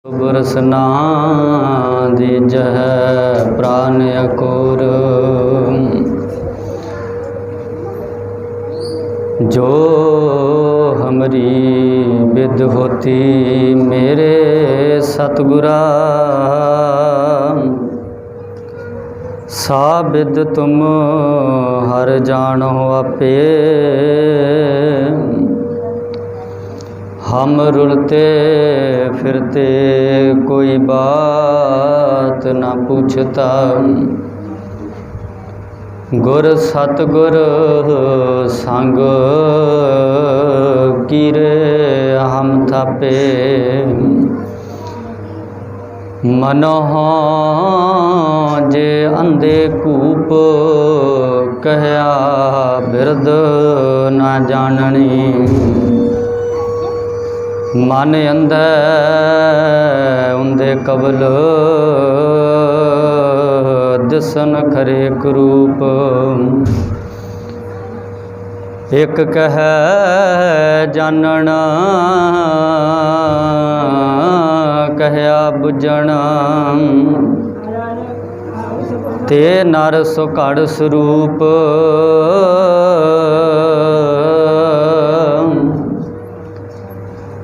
बरसना दीजह प्राण अकोर। जो हमरी विद होती मेरे सतगुरा, सा विद तुम हर जानो आपे। हम रुलते फिरते कोई बात ना पूछता, गुर सतगुर संग कीरे हम थापे। मनोह जे अंधे कूप कहया बिरद ना जाननी। मन अंधे उंदे कबल दिसन खरे रूप। एक कह जानना कहया बुझना, ते नर सुकड़ स्वरूप।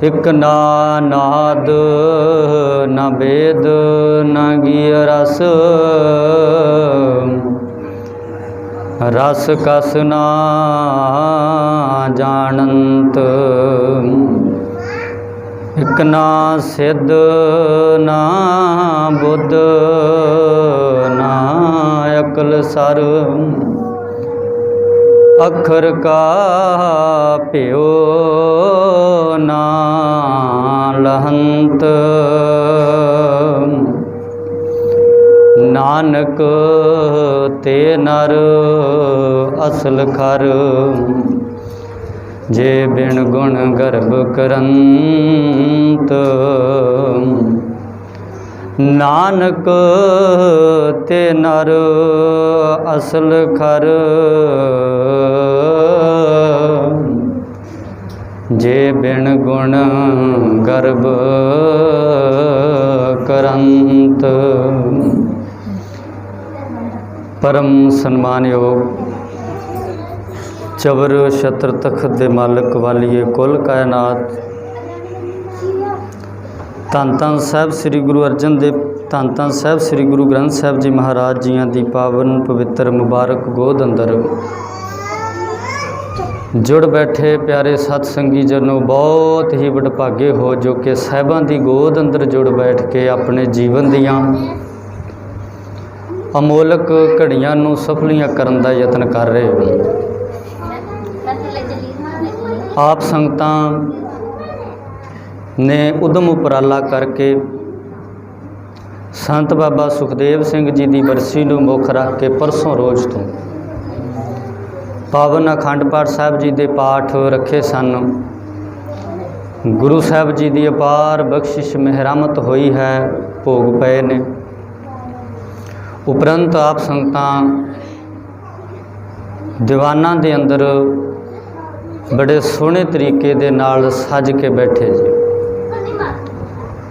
एक ना नाद न वेद न गिय रस, रस कस ना जानंत। एक ना सिद्ध ना बुद्ध ना अकल सर, अखर का प्यो ना लहंत। नानक ते नर असल खर, जे बिन गुण गर्भ करंत। नानक ते नर असल खर, जे बिन गुण गर्भ करंत। परम सन्मानयोग चबर छत्र तखत दे मालक वालिए कुल कायनात, धन धन साहब श्री गुरु अर्जन देव, धन धन साहब श्री गुरु ग्रंथ साहब जी महाराज जियां दी पावन पवित्र मुबारक गोद अंदर जुड़ बैठे प्यारे सतसंगी जनों, बहुत ही वडभागे हो जो कि साहिबां दी गोद अंदर जुड़ बैठ के अपने जीवन दियां अमोलक घड़ियां नूं सफलियां करन दा यतन कर रहे हो। आप संगतां ने उदम उपराला करके संत बाबा सुखदेव सिंह जी की बरसी नूं मुख रख के परसों रोज़ तो पावन अखंड पाठ साहब जी के पाठ रखे सन। गुरु साहब जी की अपार बख्शिश मेहरामत हुई है, भोग पए ने। उपरंत आप संगतां दीवाना दे अंदर बड़े सोहने तरीके दे नाल सज के बैठे जी।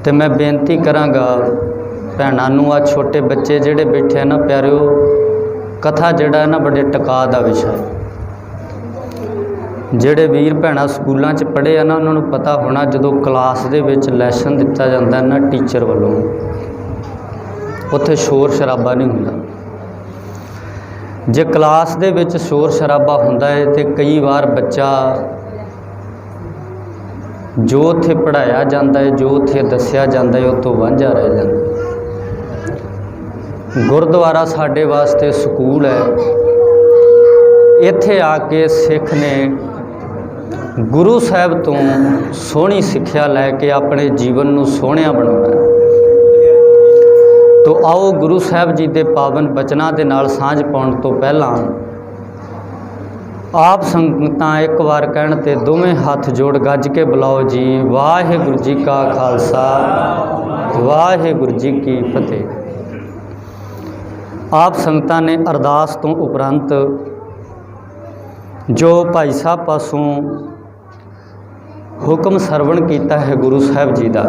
तो मैं बेनती करांगा भैणां नूं, आ छोटे बच्चे जिहड़े बैठे ना प्यारिओ, कथा जिहड़ा है ना बड़े टका दा विषय है। जिहड़े वीर भैणां स्कूलों च पढ़े आ ना, उन्होंने पता होना जदों क्लास दे विच लैसन दिता जाता है ना टीचर वालों, उत्थे शोर शराबा नहीं हुंदा। जे क्लास दे विच शोर शराबा हुंदा है तो कई बार बच्चा जो उत्थे पढ़ाया जाता है, जो उत्थे दस्या जाता है, उस तो वांझा रह जाता। गुरुद्वारा साडे वास्ते स्कूल है। इत्थे आके सिख ने गुरु साहब तो सोहनी सिक्ख्या लैके अपने जीवन नूं सोहणिया बनाउणा। तो आओ गुरु साहब जी के पावन बचनों के नाल सांझ पाउण तो पहला आप संगतां एक बार कहण ते दोवें हथ जोड़ गज के बुलाओ जी, वाहिगुरू जी का खालसा वाहिगुरू जी की फतेह। आप संगतां ने अरदास तो उपरंत जो भाई साहब पासों हुक्म सरवण किया है गुरु साहब जी का,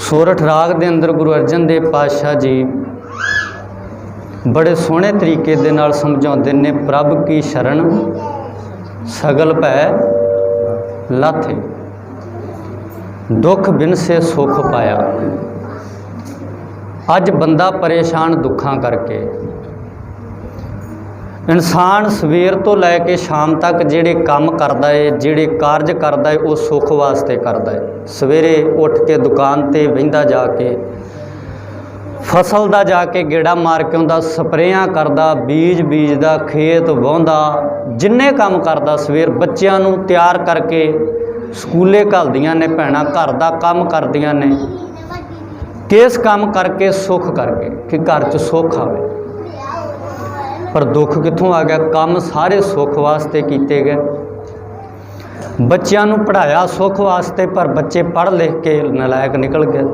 ਸੋਰਠ ਰਾਗ ਦੇ ਅੰਦਰ ਗੁਰੂ ਅਰਜਨ ਦੇਵ ਪਾਤਸ਼ਾਹ ਜੀ बड़े सोहने तरीके दे नाल समझाउंदे ने, प्रभ की शरण सगल भै लाथे, दुख बिन से सुख पाया। अज बंदा परेशान दुखां करके, इंसान सवेर तो लैके शाम तक जिहड़े काम करदा है, जिहड़े कारज करदा है, वो सुख वास्ते करदा है। सवेरे उठ के दुकान ते बहिंदा जाके फसल का जाके गेड़ा मार के आउंदा, स्प्रेयां करदा, बीज बीजदा, खेत वाहुंदा, जिन्ने काम करदा, सवेर बच्चों नूं तैयार करके स्कूले घल्दियां ने, भैणां घर दा काम करदियां ने, किस काम करके सुख करके कि घर च सुख आवे। पर दुख कित्थों आ गया? काम सारे सुख वास्ते कीते गए, बच्चों नूं पढ़ाया सुख वास्ते, पर बच्चे पढ़ लिख के नलायक निकल गए।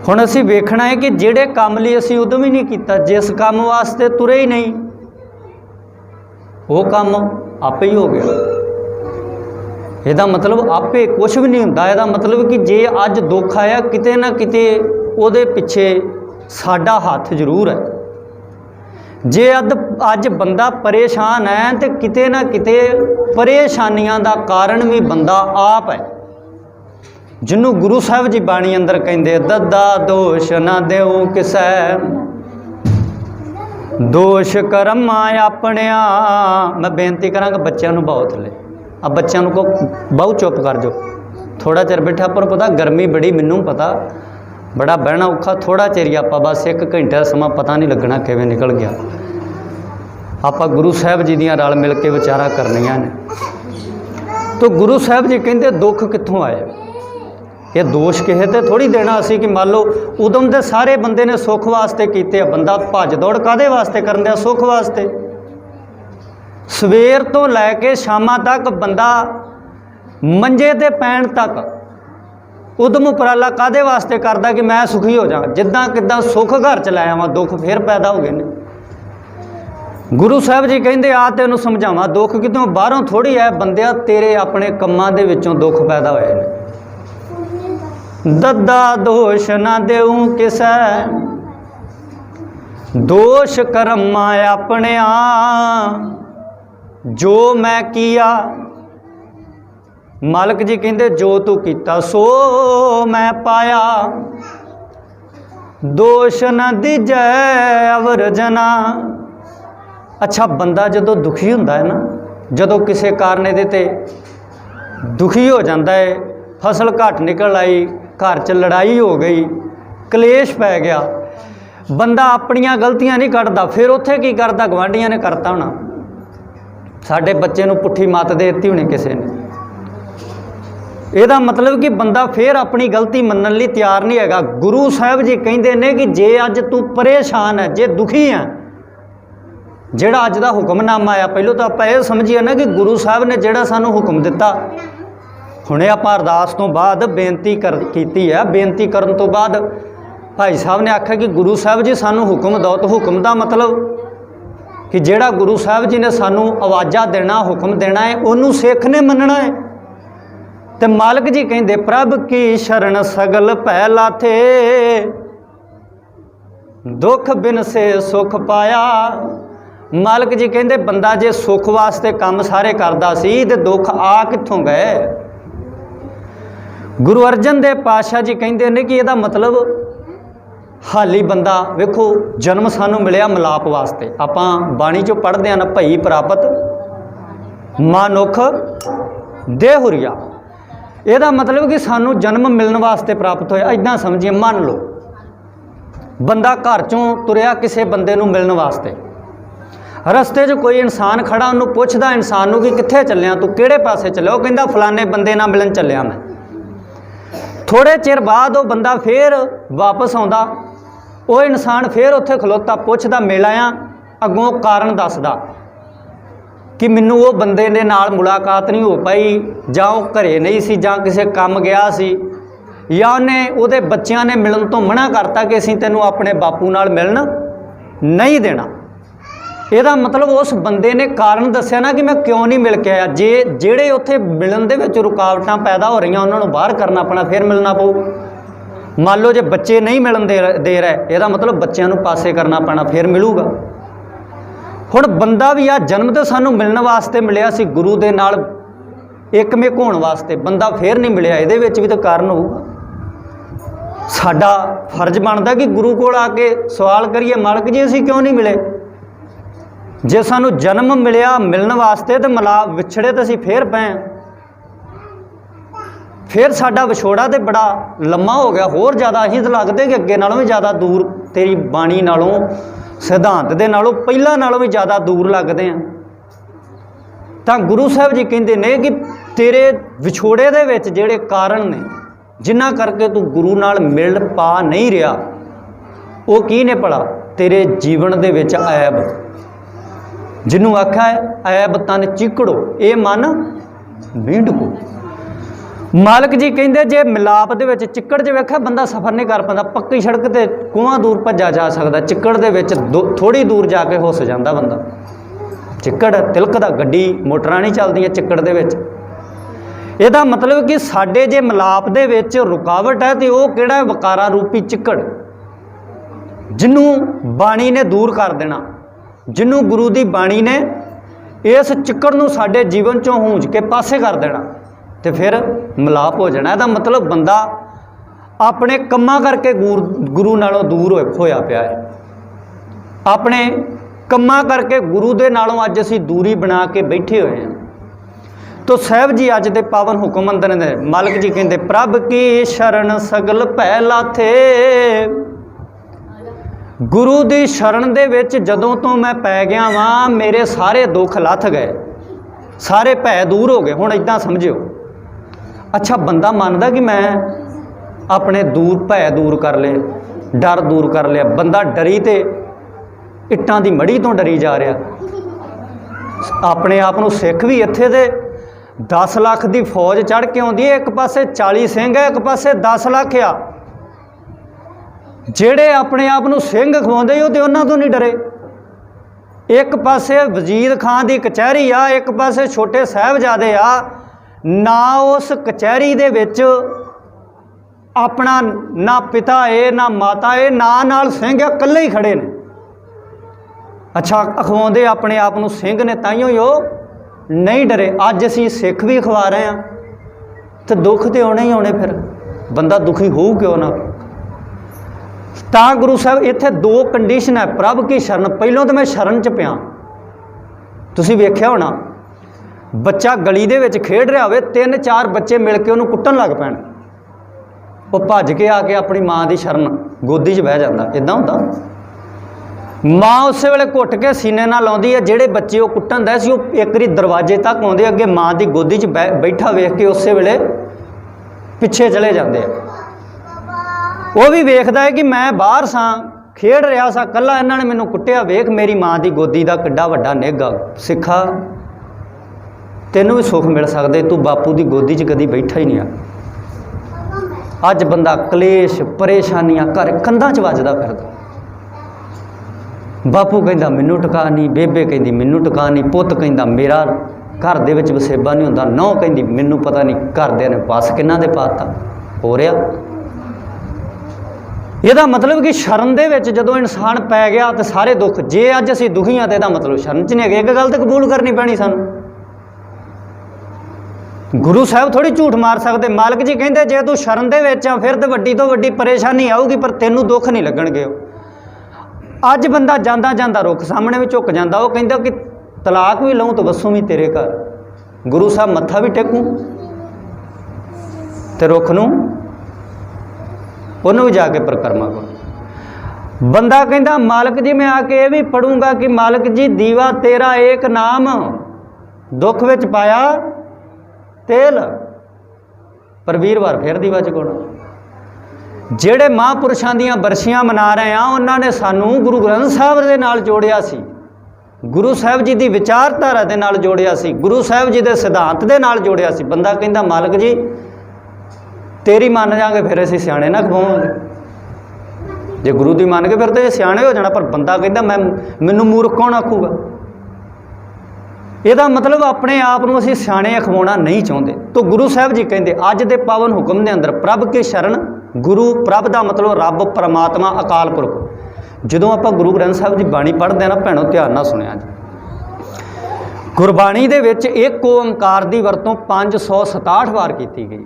हुण असीं वेखना है कि जिहड़े काम लई असीं उद्यम ही नहीं कीता, जिस काम वास्ते तुरे ही नहीं, वो काम आपे ही हो गया। इहदा मतलब आपे कुछ भी नहीं हुंदा। इहदा मतलब कि जे अज दुख आया, किते ना किते उहदे पिछे साडा हत्थ जरूर है। जे अज बंदा परेशान है तो किते ना किते परेशानियां दा कारण भी बंदा आप है, जिन्हों गुरु साहब जी बाणी अंदर कहिंदे, दद्दा दोष ना देऊ किसै, दोष करमा अपनिया। मैं बेनती करांगा बच्चों को बहुत थले, अब बच्चों को बहुत चुप कर जो, थोड़ा चिर बैठा। पर पता गर्मी बड़ी, मैनू पता बड़ा बहना औखा, थोड़ा चिर ही आप बस 1 घंटे समा पता नहीं लगना किवें निकल गया। आप गुरु साहब जी दियां रल मिल के विचारा करनियां ने। तो गुरु साहब जी कहते दुख कित्थों आए? ये दोष किसे ते थोड़ी देना असी कि मान लो उदम दे सारे बंदे ने सुख वास्ते कीते, बंदा भज दौड़ कादे वास्ते करन दिया? सुख वास्ते। सवेर तो लैके शामां तक बंदा मंजे ते पैण तक उदम उपराला कादे वास्ते करदा कि मैं सुखी हो जावां, जिद्दां किद्दां सुख घर च लै आवां, दुख फिर पैदा हो गए ने। गुरु साहब जी कहिंदे आ तैनूं समझावां, दुख कितों बाहरों थोड़ी है, बंदिया तेरे अपने कम्मां दे विचों दुख पैदा होए ने। दद्दा दोष ना देऊ किसै, दोष करमा अपने आ, जो मैं किया। मालिक जी कहते जो तू कीता सो मैं पाया, दोष न दीजै अवर जना। अच्छा बंदा जदों दुखी हुंदा है ना, जदों किसी कारण इहदे ते दुखी हो जाता है, फसल घट निकल आई, घर च लड़ाई हो गई, कलेश पै गया, बंदा अपनियां गलतियां नहीं कढ़दा, फिर उत्थे की करदा? गवांढियां ने करता होना, साडे बच्चे नूं पुट्ठी मत दे दित्ती होनी किसी ने। ਇਹਦਾ मतलब कि बंदा फिर अपनी गलती मनन लई तैयार नहीं हैगा। गुरु साहब जी कहते हैं कि जे अज तू परेशान है, जे दुखी है, ਜਿਹੜਾ ਅੱਜ ਦਾ ਹੁਕਮਨਾਮਾ ਆਇਆ, ਪਹਿਲਾਂ ਤਾਂ ਆਪਾਂ ਇਹ ਸਮਝੀਏ ਨਾ ਕਿ ਗੁਰੂ ਸਾਹਿਬ ਨੇ ਜਿਹੜਾ ਸਾਨੂੰ ਹੁਕਮ ਦਿੱਤਾ, ਹੁਣੇ ਆਪਾਂ ਅਰਦਾਸ ਤੋਂ ਬਾਅਦ ਬੇਨਤੀ ਕੀਤੀ ਹੈ, ਬੇਨਤੀ ਕਰਨ ਤੋਂ ਬਾਅਦ ਭਾਈ ਸਾਹਿਬ ਨੇ ਆਖਿਆ ਕਿ ਗੁਰੂ ਸਾਹਿਬ ਜੀ ਸਾਨੂੰ ਹੁਕਮ ਦਿਓ। ਤਾਂ ਹੁਕਮ ਦਾ ਮਤਲਬ ਕਿ ਜਿਹੜਾ ਗੁਰੂ ਸਾਹਿਬ ਜੀ ਨੇ ਸਾਨੂੰ ਆਵਾਜ਼ਾਂ ਦੇਣਾ, ਹੁਕਮ ਦੇਣਾ ਹੈ, ਉਹਨੂੰ ਸਿੱਖ ਨੇ ਮੰਨਣਾ ਹੈ। ਤੇ ਮਾਲਕ ਜੀ ਕਹਿੰਦੇ ਪ੍ਰਭ ਕੀ ਸ਼ਰਨ ਸਗਲ ਭੈ ਲਾਥੇ, ਦੁੱਖ ਬਿਨ ਸੇ ਸੁਖ ਪਾਇਆ। मालिक जी कहते बंदा जे सुख वास्ते काम सारे करता सी ते दुख आ कित्थों गए? गुरु अर्जन देव पातशाह जी कहते हैं कि यदा मतलब हाली बंदा वेखो जन्म सानू मिलिया मिलाप वास्ते। आपां बाणी चों पढ़दे हैं ना, भई प्रापत मानुख देहुरिया। यदा मतलब कि सानू जन्म मिलने वास्ते प्राप्त होया। इदां समझिए, मान लो बंदा घर चों तुरिया किसी बंदे नूं मिलने वास्ते, रस्ते 'च कोई इंसान खड़ा, उन्होंने पुछदा इंसान नूं कि कित्थे चलिया तू, किहड़े पासे चलिया? वो कहंदा फलाने बंदे नाल मिलन चलिया मैं। थोड़े चिर बाद वो बंदा फिर वापस आउंदा, वो इंसान फिर उत्थे खलोता, पुछदा मिल आया, अगों कारण दसदा कि मैनू वो बंदे दे नाल मुलाकात नहीं हो पाई, जां वो घरे नहीं सी, जां किसी काम गया सी, या उन्हें उहदे बच्चियां ने मिलन तो मना करता कि असीं तैनूं अपने बापू नाल मिलन नहीं देना। ਇਹਦਾ मतलब उस बंदे ने कारण दस्या ना कि मैं क्यों नहीं मिल के आया। जे ਜਿਹੜੇ ਉੱਥੇ ਮਿਲਣ ਦੇ ਵਿੱਚ ਰੁਕਾਵਟਾਂ ਪੈਦਾ ਹੋ ਰਹੀਆਂ ਉਹਨਾਂ ਨੂੰ ਬਾਹਰ ਕਰਨਾ ਪੈਣਾ, ਫਿਰ ਮਿਲਣਾ ਪਊ। ਮੰਨ ਲਓ ਜੇ ਬੱਚੇ ਨਹੀਂ ਮਿਲਣ ਦੇ ਰਹੇ, ਇਹਦਾ मतलब ਬੱਚਿਆਂ ਨੂੰ ਪਾਸੇ ਕਰਨਾ ਪੈਣਾ, ਫਿਰ ਮਿਲੂਗਾ। ਹੁਣ ਬੰਦਾ ਵੀ ਆ ਜਨਮ ਤੇ ਸਾਨੂੰ ਮਿਲਣ ਵਾਸਤੇ ਮਿਲਿਆ ਸੀ, ਗੁਰੂ ਦੇ ਨਾਲ ਇੱਕਮਿਕ ਹੋਣ ਵਾਸਤੇ। ਬੰਦਾ ਫਿਰ ਨਹੀਂ ਮਿਲਿਆ, ਇਹਦੇ ਵਿੱਚ ਵੀ ਤਾਂ ਕਾਰਨ ਹੋਊਗਾ। ਸਾਡਾ ਫਰਜ਼ ਬਣਦਾ ਕਿ ਗੁਰੂ ਕੋਲ ਆ ਕੇ ਸਵਾਲ ਕਰੀਏ, ਮਾਲਕ ਜੀ ਅਸੀਂ ਕਿਉਂ ਨਹੀਂ ਮਿਲੇ। ਜੇ ਸਾਨੂੰ ਜਨਮ ਮਿਲਿਆ ਮਿਲਣ ਵਾਸਤੇ ਤੇ ਮਿਲਾ ਵਿਛੜੇ ਤਾਂ ਅਸੀਂ ਫੇਰ ਪਏ, ਫਿਰ ਸਾਡਾ ਵਿਛੋੜਾ ਤੇ ਬੜਾ ਲੰਮਾ ਹੋ ਗਿਆ। ਹੋਰ ਜ਼ਿਆਦਾ ਅਸੀਂ ਤਾਂ ਲੱਗਦੇ ਕਿ ਅੱਗੇ ਨਾਲੋਂ ਵੀ ਜ਼ਿਆਦਾ ਦੂਰ, ਤੇਰੀ ਬਾਣੀ ਨਾਲੋਂ, ਸਿਧਾਂਤ ਦੇ ਨਾਲੋਂ, ਪਹਿਲਾਂ ਨਾਲੋਂ ਵੀ ਜ਼ਿਆਦਾ ਦੂਰ ਲੱਗਦੇ ਹਾਂ। ਤਾਂ ਗੁਰੂ ਸਾਹਿਬ ਜੀ ਕਹਿੰਦੇ ਨੇ ਕਿ ਤੇਰੇ ਵਿਛੋੜੇ ਦੇ ਵਿੱਚ ਜਿਹੜੇ ਕਾਰਨ ਨੇ ਜਿਨ੍ਹਾਂ ਕਰਕੇ ਤੂੰ ਗੁਰੂ ਨਾਲ ਮਿਲ ਪਾ ਨਹੀਂ ਰਿਹਾ, ਉਹ ਕੀ ਨੇ ਭਲਾ? ਤੇਰੇ ਜੀਵਨ ਦੇ ਵਿੱਚ ਐਬ, ਜਿਹਨੂੰ ਆਖਿਆ ਹੈ ਐਬ ਤਨ ਚੀਕੜੋ ਇਹ ਮਨ ਮੀਂਢਕੋ। ਮਾਲਕ ਜੀ ਕਹਿੰਦੇ ਜੇ ਮਿਲਾਪ ਦੇ ਵਿੱਚ ਚਿੱਕੜ 'ਚ ਵੇਖਿਆ ਬੰਦਾ ਸਫ਼ਰ ਨਹੀਂ ਕਰ ਪਾਉਂਦਾ। ਪੱਕੀ ਸੜਕ ਤੇ ਕੋਹਾਂ ਦੂਰ ਭੱਜਾ ਜਾ ਸਕਦਾ, ਚਿੱਕੜ ਦੇ ਵਿੱਚ ਥੋੜ੍ਹੀ ਦੂਰ ਜਾ ਕੇ ਹੁੱਸ ਜਾਂਦਾ ਬੰਦਾ। ਚਿੱਕੜ ਤਿਲਕਦਾ, ਗੱਡੀ ਮੋਟਰਾਂ ਨਹੀਂ ਚੱਲਦੀਆਂ ਚਿੱਕੜ ਦੇ ਵਿੱਚ। ਇਹਦਾ मतलब ਕਿ ਸਾਡੇ ਜੇ ਮਿਲਾਪ ਦੇ ਵਿੱਚ ਰੁਕਾਵਟ ਹੈ ਤੇ ਉਹ ਕਿਹੜਾ? ਵਿਕਾਰਾ ਰੂਪੀ ਚਿੱਕੜ, ਜਿਹਨੂੰ ਬਾਣੀ ਨੇ ਦੂਰ ਕਰ ਦੇਣਾ, ਜਿਹਨੂੰ ਗੁਰੂ ਦੀ ਬਾਣੀ ਨੇ ਇਸ ਚਿੱਕੜ ਨੂੰ ਸਾਡੇ ਜੀਵਨ 'ਚੋਂ ਹੂੰਝ ਕੇ ਪਾਸੇ ਕਰ ਦੇਣਾ ਤੇ ਫਿਰ ਮਿਲਾਪ ਹੋ ਜਾਣਾ। ਇਹਦਾ मतलब ਬੰਦਾ ਆਪਣੇ ਕੰਮਾਂ ਕਰਕੇ ਗੁਰੂ ਨਾਲੋਂ ਦੂਰ ਹੋਇਆ ਪਿਆ ਹੈ। ਆਪਣੇ ਕੰਮਾਂ ਕਰਕੇ ਗੁਰੂ ਦੇ ਨਾਲੋਂ ਅੱਜ ਅਸੀਂ ਦੂਰੀ ਬਣਾ ਕੇ ਬੈਠੇ ਹੋਏ ਹਾਂ। तो साहब जी अज दे पावन हुक्म अंदर ने मालिक जी कहते प्रभ की शरण सगल भै लाथे। गुरु दी शरण दे विच जदों तो मैं पै गया वां मेरे सारे दुख लथ गए, सारे भै दूर हो गए। हुण इदां समझिओ, अच्छा बंदा मानदा कि मैं अपने दूर भै दूर कर ले, डर दूर कर लिया। बंदा डरी ते इट्टां दी मड़ी तो डरी जा रहा। अपने आप नूं सिख भी इत्थे दे 10 ਲੱਖ ਦੀ फौज चढ़ के आउंदी है, एक पासे 40 ਸਿੰਘ है, एक पासे 10 ਲੱਖ आ। ਜਿਹੜੇ अपने आप ਨੂੰ ਸਿੰਘ ਖਵਾਉਂਦੇ ਉਹ ਤੇ ਉਹਨਾਂ ਤੋਂ नहीं डरे। एक पासे वजीर खान ਦੀ कचहरी आ, एक पासे छोटे साहिबजादे आ। ना उस कचहरी दे विच अपना ना पिता है ना माता है, नाल ਸਿੰਘ आ, इकल्ले ही खड़े ने। अच्छा अखवाउंदे अपने आप ਨੂੰ ਸਿੰਘ ने, ताइयों ही ਉਹ नहीं डरे। अज असी सिख भी खवा रहे हैं तो दुख तो आने ही आने, फिर बंदा दुखी हो क्यों ना। तो गुरु साहब इत्थे 2 कंडीशन है प्रभ की शरण। पहलों तो मैं शरण च पिया, तुसीं वेख्या होना बच्चा गली दे विच खेड रहा होवे, 3-4 बच्चे मिल के उन्होंने कुट्टन लग पैण, वो भज के आके अपनी माँ की शरण गोदी च बह जाता। इदां हुंदा माँ उस वेले घुट के सीने नाल लाउंदी है। जिहड़े बच्चे वो कुट्टन दे सी वो एक बारी दरवाजे तक आउंदे, अगे माँ की गोदी च बैठा वेख के उस वेले पिछे चले जाते हैं। वो भी वेखदा है कि मैं बाहर सा, खेड रहा सा कल्ला, इन्हां ने मैनूं कुट्टिया, वेख मेरी माँ की गोदी का किड्डा वड्डा निघा। सिखा तैनूं भी सुख मिल सकदे, तू बापू की गोदी च कदी बैठा ही नहीं आ। अज बंदा कलेश परेशानियां घर कंधां च वजदा फिरदा। बापू कहता मैनू टका नहीं, बेबे कहती मैनू टका नहीं, पुत कहता मेरा घर दे विच वसेबा नहीं होंदा, नौं कहती मैनू पता नहीं घरदियां ने बस किन्हां दे पाता हो रहा। ਇਹਦਾ मतलब कि शरण दे विच जदों इंसान पै गया तो सारे दुख, जे अज असीं दुखी हाँ तो ਇਹਦਾ मतलब शरण च नहीं है। एक गल तो कबूल करनी पैनी सानूं, गुरु साहब थोड़ी झूठ मार सकते। मालिक जी कहते जे तू शरण दे विच आ फिर तो वड्डी तो वड्डी परेशानी आऊगी, पर तैनूं दुख नहीं लगणगे। अज बंदा जांदा जांदा रुख सामने भी झुक जाता, वो कहता कि तलाक भी लऊँ तो वसूँ भी तेरे घर, गुरु साहब मत्था भी टेकूँ तो रुख नूं उन्होंने भी जाके परिक्रमा करो। बंदा कहता मालिक जी मैं आके ये भी पढ़ूंगा कि मालिक जी दीवा तेरा एक नाम, दुख विच पाया तेल, पर वीरवार फिर दीवा चुकाउणा। ਜਿਹੜੇ महापुरुषों ਦੀਆਂ बरसियां मना रहे हैं उन्होंने सानू गुरु ग्रंथ साहब के नाल जोड़िया सी, गुरु साहब जी की विचारधारा के नाल जोड़िया सी, गुरु साहब जी के सिद्धांत के नाल जोड़िया सी। बंदा कहता मालिक जी तेरी मान जाएंगे फिर असीं सियाणे ना खवावांगे। जे गुरु दी मान के फिर तो ये सियाणे हो जाना, पर बंदा कहता मैनू मूर्ख कौन आखूगा। ਇਹਦਾ मतलब अपने आप ਨੂੰ ਅਸੀਂ ਸਿਆਣੇ ਅਖਵਾਉਣਾ नहीं ਚਾਹੁੰਦੇ। तो गुरु साहब जी ਕਹਿੰਦੇ ਅੱਜ ਦੇ पावन हुक्म ਦੇ अंदर प्रभ के शरण गुरु, प्रभ ਦਾ मतलब रब परमात्मा अकाल पुरख। ਜਦੋਂ ਆਪਾਂ गुरु ग्रंथ साहब जी बाणी पढ़ते हैं ना भैणों, ध्यान ਨਾਲ सुनिया जी, गुरबाणी ਦੇ ਵਿੱਚ एक ओंकार ਦੀ ਵਰਤੋਂ 567 ਵਾਰ ਕੀਤੀ ਗਈ।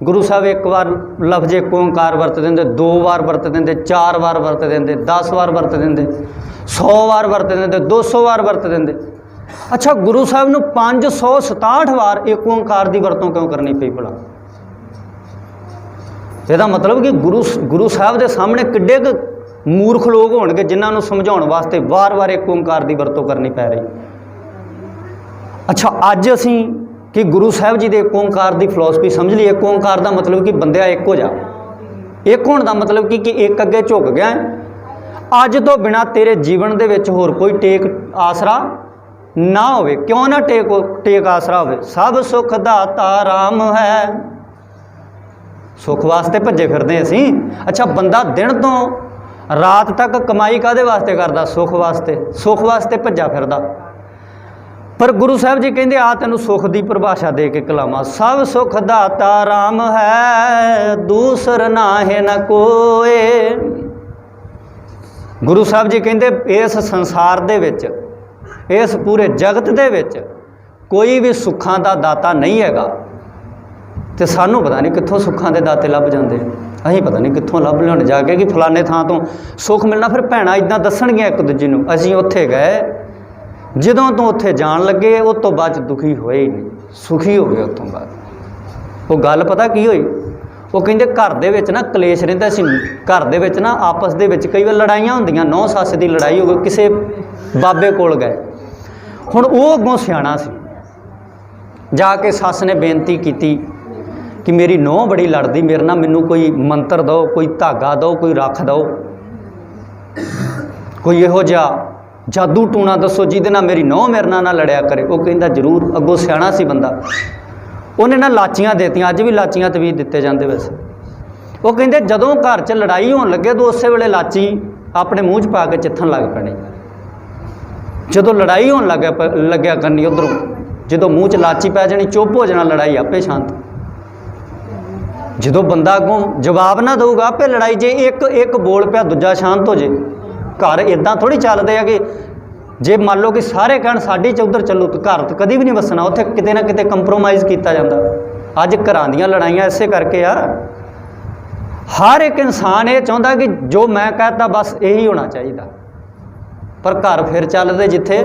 गुरु साहब एक बार लफ्ज एक ओंकार वरत देंगे, 2 बार वरत देंगे, 4 बार वरत देंगे, 10 बार वरत देंगे, 100 बार वरत देंगे, 200 बार वरत देंगे। अच्छा, गुरु साहब नूं 567 वार एक ओंकार की वरतों क्यों करनी पई भला? ਇਹਦਾ मतलब कि गुरु साहब के सामने किड्डे क मूर्ख लोग होणगे जिन्होंने समझाउण वास्ते वार वार एक ओंकार की वरतों करनी पै रही। अच्छा, अज असीं कि गुरु साहब जी के एक ओंकार की फिलोसफी समझ ली। एक ओंकार का मतलब कि बंदिया एक हो जा, एक होने का मतलब कि एक अगे झुक गया है, अज तो बिना तेरे जीवन के विच होर कोई टेक आसरा ना होवे। क्यों ना टेक आसरा होवे? सब सुख दाता राम है। सुख वास्ते भज्जे फिरदे असीं। अच्छा, बंदा दिन तो रात तक कमाई काहदे वास्ते करदा? सुख वास्ते, सुख वास्ते भज्जा फिरदा। पर गुरु साहब जी कहते आ तेनू सुख की परिभाषा दे के कलामा, सब सुख दाता राम है, दूसर ना है न कोए। गुरु साहब जी कहते इस संसार दे विच, इस पूरे जगत दे विच कोई भी सुखां दा दाता नहीं हैगा। तो सानू पता नहीं कित्थों सुखां दे दाते लभ जाते, असीं पता नहीं कित्थों लभ लेण जाके कि फलाने थां तो सुख मिलना। फिर भैणां इदां दस्सणगीਆਂ एक दूजे नूं, असीं उत्थे गए, ਜਦੋਂ ਤੋਂ ਉੱਥੇ ਜਾਣ ਲੱਗੇ ਉਸ ਤੋਂ ਬਾਅਦ ਦੁਖੀ ਹੋਏ ਹੀ ਨਹੀਂ, ਸੁਖੀ ਹੋ ਗਏ ਉਸ ਤੋਂ ਬਾਅਦ। ਉਹ ਗੱਲ ਪਤਾ ਕੀ ਹੋਈ? ਉਹ ਕਹਿੰਦੇ ਘਰ ਦੇ ਵਿੱਚ ਨਾ ਕਲੇਸ਼ ਰਹਿੰਦਾ ਸੀ, ਘਰ ਦੇ ਵਿੱਚ ਨਾ ਆਪਸ ਦੇ ਵਿੱਚ ਕਈ ਵਾਰ ਲੜਾਈਆਂ ਹੁੰਦੀਆਂ, ਨੌ ਸੱਸ ਦੀ ਲੜਾਈ ਹੋ ਗਈ, ਕਿਸੇ ਬਾਬੇ ਕੋਲ ਗਏ। ਹੁਣ ਉਹ ਅੱਗੋਂ ਸਿਆਣਾ ਸੀ, ਜਾ ਕੇ ਸੱਸ ਨੇ ਬੇਨਤੀ ਕੀਤੀ ਕਿ ਮੇਰੀ ਨੌਂ ਬੜੀ ਲੜਦੀ ਮੇਰੇ ਨਾਲ, ਮੈਨੂੰ ਕੋਈ ਮੰਤਰ ਦਿਓ, ਕੋਈ ਧਾਗਾ ਦਿਓ, ਕੋਈ ਰੱਖ ਦਿਓ, ਕੋਈ ਇਹੋ ਜਿਹਾ जादू टूना दसो जिहदे नाल मेरी नौं मेरे नाल ना लड़िया करे। वो कहंदा जरूर, अगों सियाणा सी बंदा, उन्हें ना लाचियां देतियां, अज भी लाचियां तवीज़ दिते जाते वैसे। वो कहंदे जदों घर च लड़ाई होण लगे तो उस वेले लाची अपने मूँह च पा के चित्थन लग पैणी। जदों लड़ाई होण लग्या करनी उधरों, जदों मूँह च लाची पै जानी, चुप हो जाना, लड़ाई आपे शांत। जदों बंदा अगों जवाब ना दूगा आपे लड़ाई, जे एक बोल पिया दूजा शांत हो जाए। घर इदां थोड़ी चलते हैं कि जे मान लो कि सारे कहण साडी च उधर चलो तो घर तो कभी भी नहीं वसना, उत्थे किते ना किते कंप्रोमाइज़ किया जाता। अज घरां दीयां लड़ाइयां इसे करके आ, हर एक इंसान ये चाहुंदा कि जो मैं कहता बस यही होना चाहिए। पर घर फिर चलते जिथे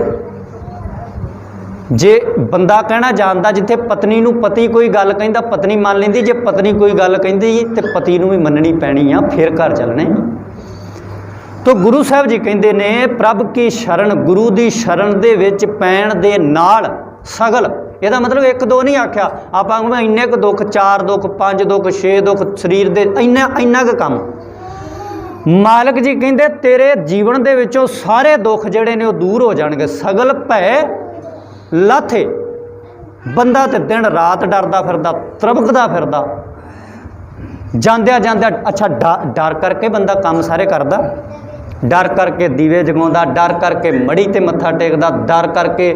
जे बंदा कहना जानता, जिथे पत्नी नूं पति कोई गल कहिंदा पत्नी मान लैंदी, जे पत्नी कोई गल कहिंदी ते पति नूं भी मननी पैनी आ, फिर घर चलने। तो गुरु साहब जी कहते ने प्रभ की शरण, गुरु की शरण दे विच पैण दे नाल सगल, ਇਹਦਾ मतलब एक दो नहीं आख्या आप इन्ने क दुख, 4 दुख, 5 दुख, 6 दुख शरीर दे इन्ना क काम। मालिक जी कहते तेरे जीवन दे विचों सारे दुख जिहड़े ने वो दूर हो जाणगे, सगल भय लाथे। बंदा ते दिन रात डरदा फिरदा, त्रभकदा फिरदा, जांदिया जांदिया। अच्छा, डर करके बंदा काम सारे करदा, डर करके दीवे जगाउंदा, डर करके मड़ी ते मत्था टेकदा, डर करके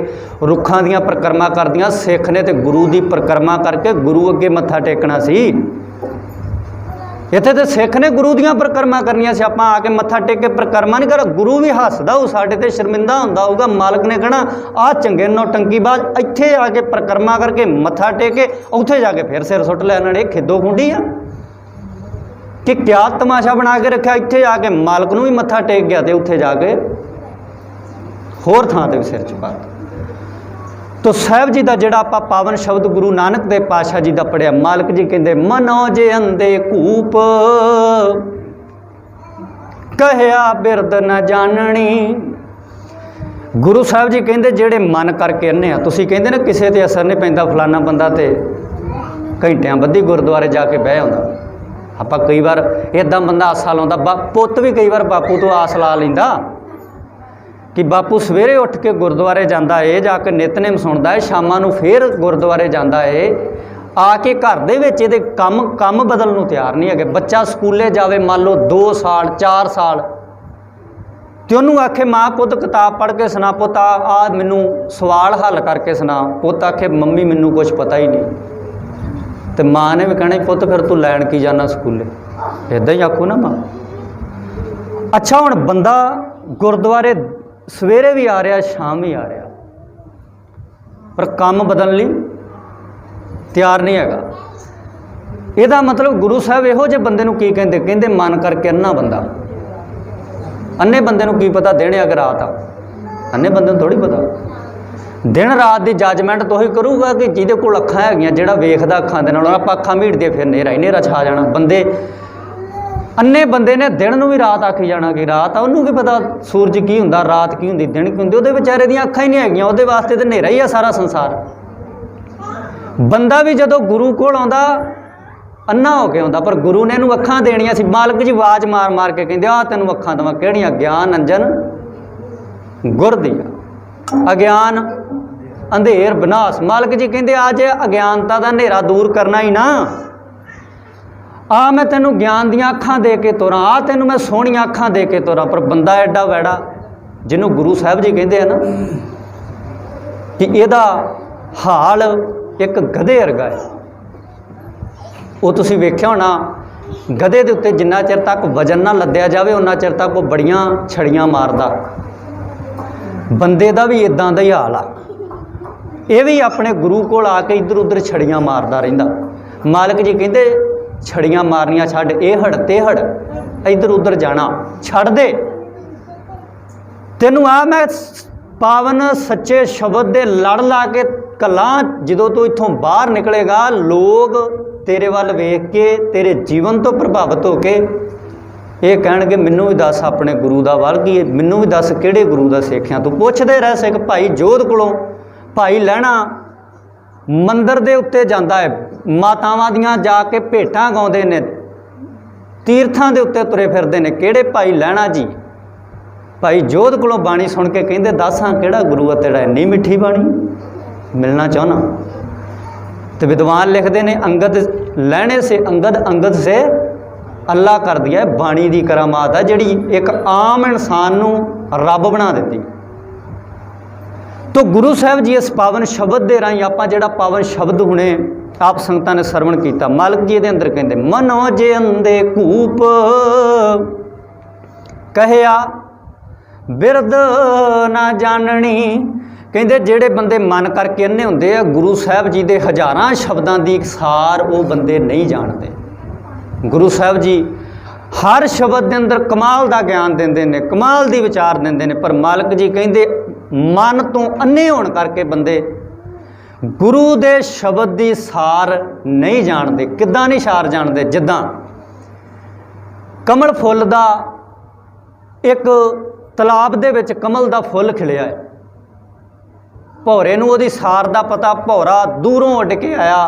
रुखां दीयां परिक्रमा करदियां। सिख ने ते गुरु की परिक्रमा करके गुरु अगे मत्था टेकना सी। इत्थे ते सिख ने गुरु दीयां परिक्रमा करनियां सी, आपां आके मत्था टेक के परिक्रमा नहीं कर। गुरु भी हसदा हो, साडे ते शर्मिंदा हुंदा होगा। मालिक ने कहना आ चंगे नौटंकीबाज, इत्थे आके परिक्रमा करके मत्था टेके उत्थे जाके फिर सिर सुट लैण, खिदो खुंडी आ कि क्या तमाशा बना के रखा। इत्थे जाके मालिक नूं भी मत्था टेक गया तो उत्थे जाके होर थां ते भी सिर झुका। तो साहब जी का जिहड़ा आपां पावन शब्द गुरु नानक देव पातशाह जी का पढ़िया, मालिक जी कहते मनो जे अंधे कूप कहया बिरद न जाननी। गुरु साहब जी कहते जेड़े मन करके अन्ने आ, तुसीं कहंदे ना किसी ते असर नहीं पैंदा, फलाना बंदा ते घंटियां बद्धी गुरुद्वारे जाके बह आउंदा। आपां कई बार इदां बंदा आसा लाउंदा, पुत्त भी कई बार बापू तो आस ला लैंदा कि बापू सवेरे उठ के गुरुद्वारे जाता है, जाके नितनेम सुनता है, शामां नूं फिर गुरुद्वारे जाता है, आके घर दे विच इहदे काम बदलण नूं तैयार नहीं है। बच्चा स्कूले जावे मान लो 2 साल 4 साल तो उन्होंने आखे माँ पुत किताब पढ़ के सुना, पुत आ मैनू सवाल हल करके सुना। पुत आखे मम्मी मैनू कुछ पता ही नहीं। तो माँ ने भी कहना पुत फिर तू लैन की जाना स्कूले, इदा ही आखो ना माँ। अच्छा हुण बंदा गुरुद्वारे सवेरे भी आ रहा शाम भी आ रहा, पर काम बदलने लई तैयार नहीं है। ਇਹਦਾ मतलब गुरु साहब ਇਹੋ ਜਿਹੇ ਬੰਦੇ ਨੂੰ ਕੀ ਕਹਿੰਦੇ, ਕਹਿੰਦੇ मन करके अन्ना बंदा। अन्ने बंदे ਨੂੰ ਕੀ पता दिन या रात आ, अन्ने बंदे ਨੂੰ थोड़ी पता। दिन रात की जजमेंट तो ही करूगा कि ਜਿਹਦੇ ਕੋਲ ਅੱਖਾਂ ਹੈਗੀਆਂ, ਜਿਹੜਾ ਵੇਖਦਾ ਅੱਖਾਂ ਦੇ ਨਾਲ, ਆਪਾਂ ਅੱਖਾਂ ਮੀਟਦੇ ਫਿਰ ਹਨੇਰਾ ਛਾ ਜਾਣਾ। ਬੰਦੇ अन्ने बंदे ने दिन ਨੂੰ भी रात आखी जाना कि रात आ, ਉਹਨੂੰ ਕੀ पता सूरज की ਹੁੰਦਾ, रात की ਹੁੰਦੀ, दिन की ਹੁੰਦੀ। ਉਹਦੇ ਵਿਚਾਰੇ ਦੀਆਂ ਅੱਖਾਂ ही नहीं ਹੈਗੀਆਂ, ਉਹਦੇ ਵਾਸਤੇ ਤਾਂ ਹਨੇਰਾ ही ਆ सारा संसार। बंदा भी जदों गुरु कोल आउंदा अन्ना हो के आउंदा, पर गुरु ने इहनूं अखां देणियां सी। मालक जी आवाज़ मार मार के कहंदे आ तैनूं अखां देवां, किहड़ियां? ज्ञान अंजन गुर दिया, अज्ञान अंधेर विनाश। मालक जी कहंदे आ जे अज्ञानता दा हनेरा दूर करना ही ना, आ मैं तैनूं ज्ञान दियां अखां दे के तोरां, आ तैनूं मैं सोहणियां अखां दे के तोरां। पर बंदा एडा वैड़ा जिन्हों गुरु साहब जी कहंदे आ ना कि इहदा हाल एक गधे वर्गा है। वो तुसीं वेख्या होना, गधे दे उत्ते जिन्ना चिर तक वजन ना लद्या जाए उन्ना चिर तक वो बड़ियां छड़ियां मारदा। बंदे दा भी इदां दा ही हाल आ, ये भी अपने गुरु कोल आके इधर उधर छड़ियां मारदा रहिंदा। मालक जी कहंदे छड़ियां मारनियां छड्ड, ए हड़ ते हड़, इधर उधर जाना छड्ड दे। तैनूं आ मैं पावन सच्चे शब्द दे लड़ ला के कला, जो तू इत्थों बाहर निकलेगा लोग तेरे वाल वेख के तेरे जीवन तो प्रभावित होके ये कहणगे मैनू भी दस अपने गुरु का वल की, मैनू भी दस किहड़े गुरु का सिੱਖਿਆ। तू पुछदे रह सिख भाई जोध कोलों। भाई लहणा मंदिर दे उत्ते जांदा है, मातावां दियां जाके भेटां गाउंदे ने, तीर्थां दे उत्ते तुरे फिरदे ने, किहड़े भाई लहणा जी। भाई जोध कोलों बाणी सुन के कहंदे दस हां किहड़ा गुरु है तेरा इन्नी मिठी बाणी मिलना चाहना। तो विद्वान लिखते हैं अंगद लहने से अंगद, अंगद से अल्लाह कर दिया है। बाणी की करामात है जिहड़ी एक आम इंसान नूं रब बना देती। तो गुरु साहब जी इस पावन शब्द के राही आपां जिहड़ा पावन शब्द हुणे आप संगतां ने सरवण किया। मालक जी इहदे अंदर कहंदे मनो जे अंधे कूप कहया बिरद ना जाननी। कहते जेड़े बंदे मन करके अन्ने होंदे आ, गुरु साहब जी के हज़ारां शब्दों की सार वो बंदे नहीं जानते। गुरु साहब जी हर शब्द के अंदर कमाल का ज्ञान देंदे ने, कमाल की विचार देंदे ने, पर मालक जी कहते मन तो अन्ने होने करके बंदे गुरु के शब्द की सार नहीं जानते। किद्दां नहीं सार जानते? जिद्दां कमल फुल का एक तलाब दे विच कमल का फुल खिलिया है, भौरे नूं उहदी सार दा पता, भौरा दूरों उड़ के आया,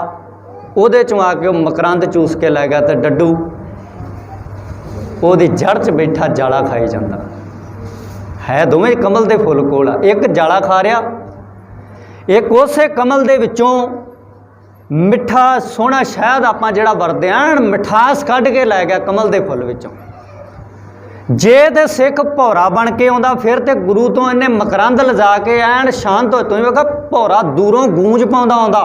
उहदे चों आके मकरंद चूस के लै गया, तो डड्डू उहदी जड़ च बैठा जाला खाई जाता है। दोवें कमल दे फुल कोल आ, एक जाला खा रहा, एक उसे कमल दे विचों मिठा सोहना शहद आपां जिहड़ा वरदे आं मिठास कढ के लै गया कमल दे फुल विचों। जे तो सिख भौरा बन के आउंदा फिर तो गुरु तो इन्हें मकरंद लिजा के ऐन शांत हो। तुसीं वेखो भौरा दूरों गूंज पाउंदा आउंदा,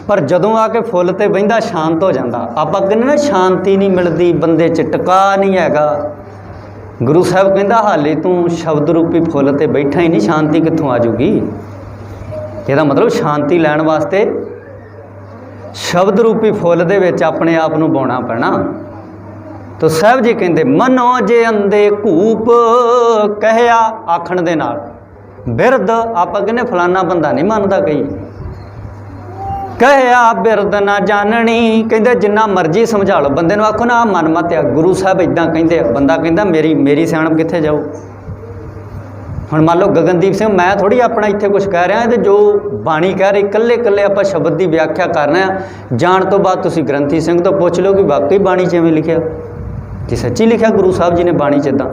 पर जदों आके फुल ते बहिंदा शांत हो जाता। आपां कहने ना शांति नहीं मिलती, बंदे च टिका नहीं हैगा। गुरु साहब कहंदा हाले तू शब्द रूपी फुल ते बैठा ही नहीं, शांति कित्थों आ जूगी? इहदा मतलब शांति लैण वास्ते शब्द रूपी फुल दे विच अपने आप नूं बाउणा पैना। तो साहब जी कहते मनो जे अंधे कूप कहया आखण दे नाल बिरद, आपां कहने फलाना बंदा नहीं मनदा, कई कहया बिरद ना जाननी। कहते जिन्ना मर्जी समझा लो बंदे नूं, आखो ना मन मत आ। गुरु साहब इदां कहते, बंदा कहता मेरी सियाणप कित्थे जाओ। हुण मान लो गगनदीप सिंह मैं थोड़ी अपना इत्थे कुछ कह रहा, तो जो बाणी कह रही कल्ले कल्ले आपां शब्द की व्याख्या कर रहे हैं। जाण तो बाद तुसीं ग्रंथी सिंह तो पुछ लो कि वाकई बाणी 'च इवें लिखिया। जी सच्ची लिखा गुरु साहब जी ने बाणी च इदां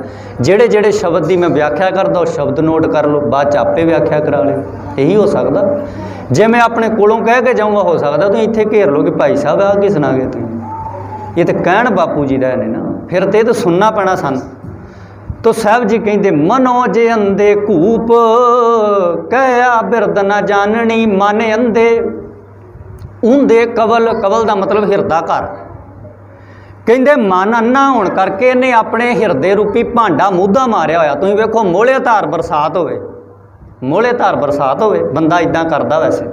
जेड़े जेड़े शब्द की मैं व्याख्या करदा वो शब्द नोट कर लो, बाद च आपे व्याख्या करा लो। यही हो सकदा जे मैं अपने कोलों कह के जाऊँगा, हो सकदा तुम इत्थे घेर लो कि भाई साहब आ की सुना गए तुम, ये तो कहण बापू जी दा ने ना, फिर तो सुनना पैना सन। तो साहब जी कहते मनो जे अंधे कूप कया बिरद न जाननी, माने अंधे ऊंधे कवल, कवल का मतलब हिरदा घर, कहते मन अन्ना होने करके इन्हें अपने हिरदे रूपी भांडा मूधा मारिया होया। तुम वेखो मोहले धार बरसात होवे, मोहले धार बरसात होवे, बंदा इदां करदा वैसे।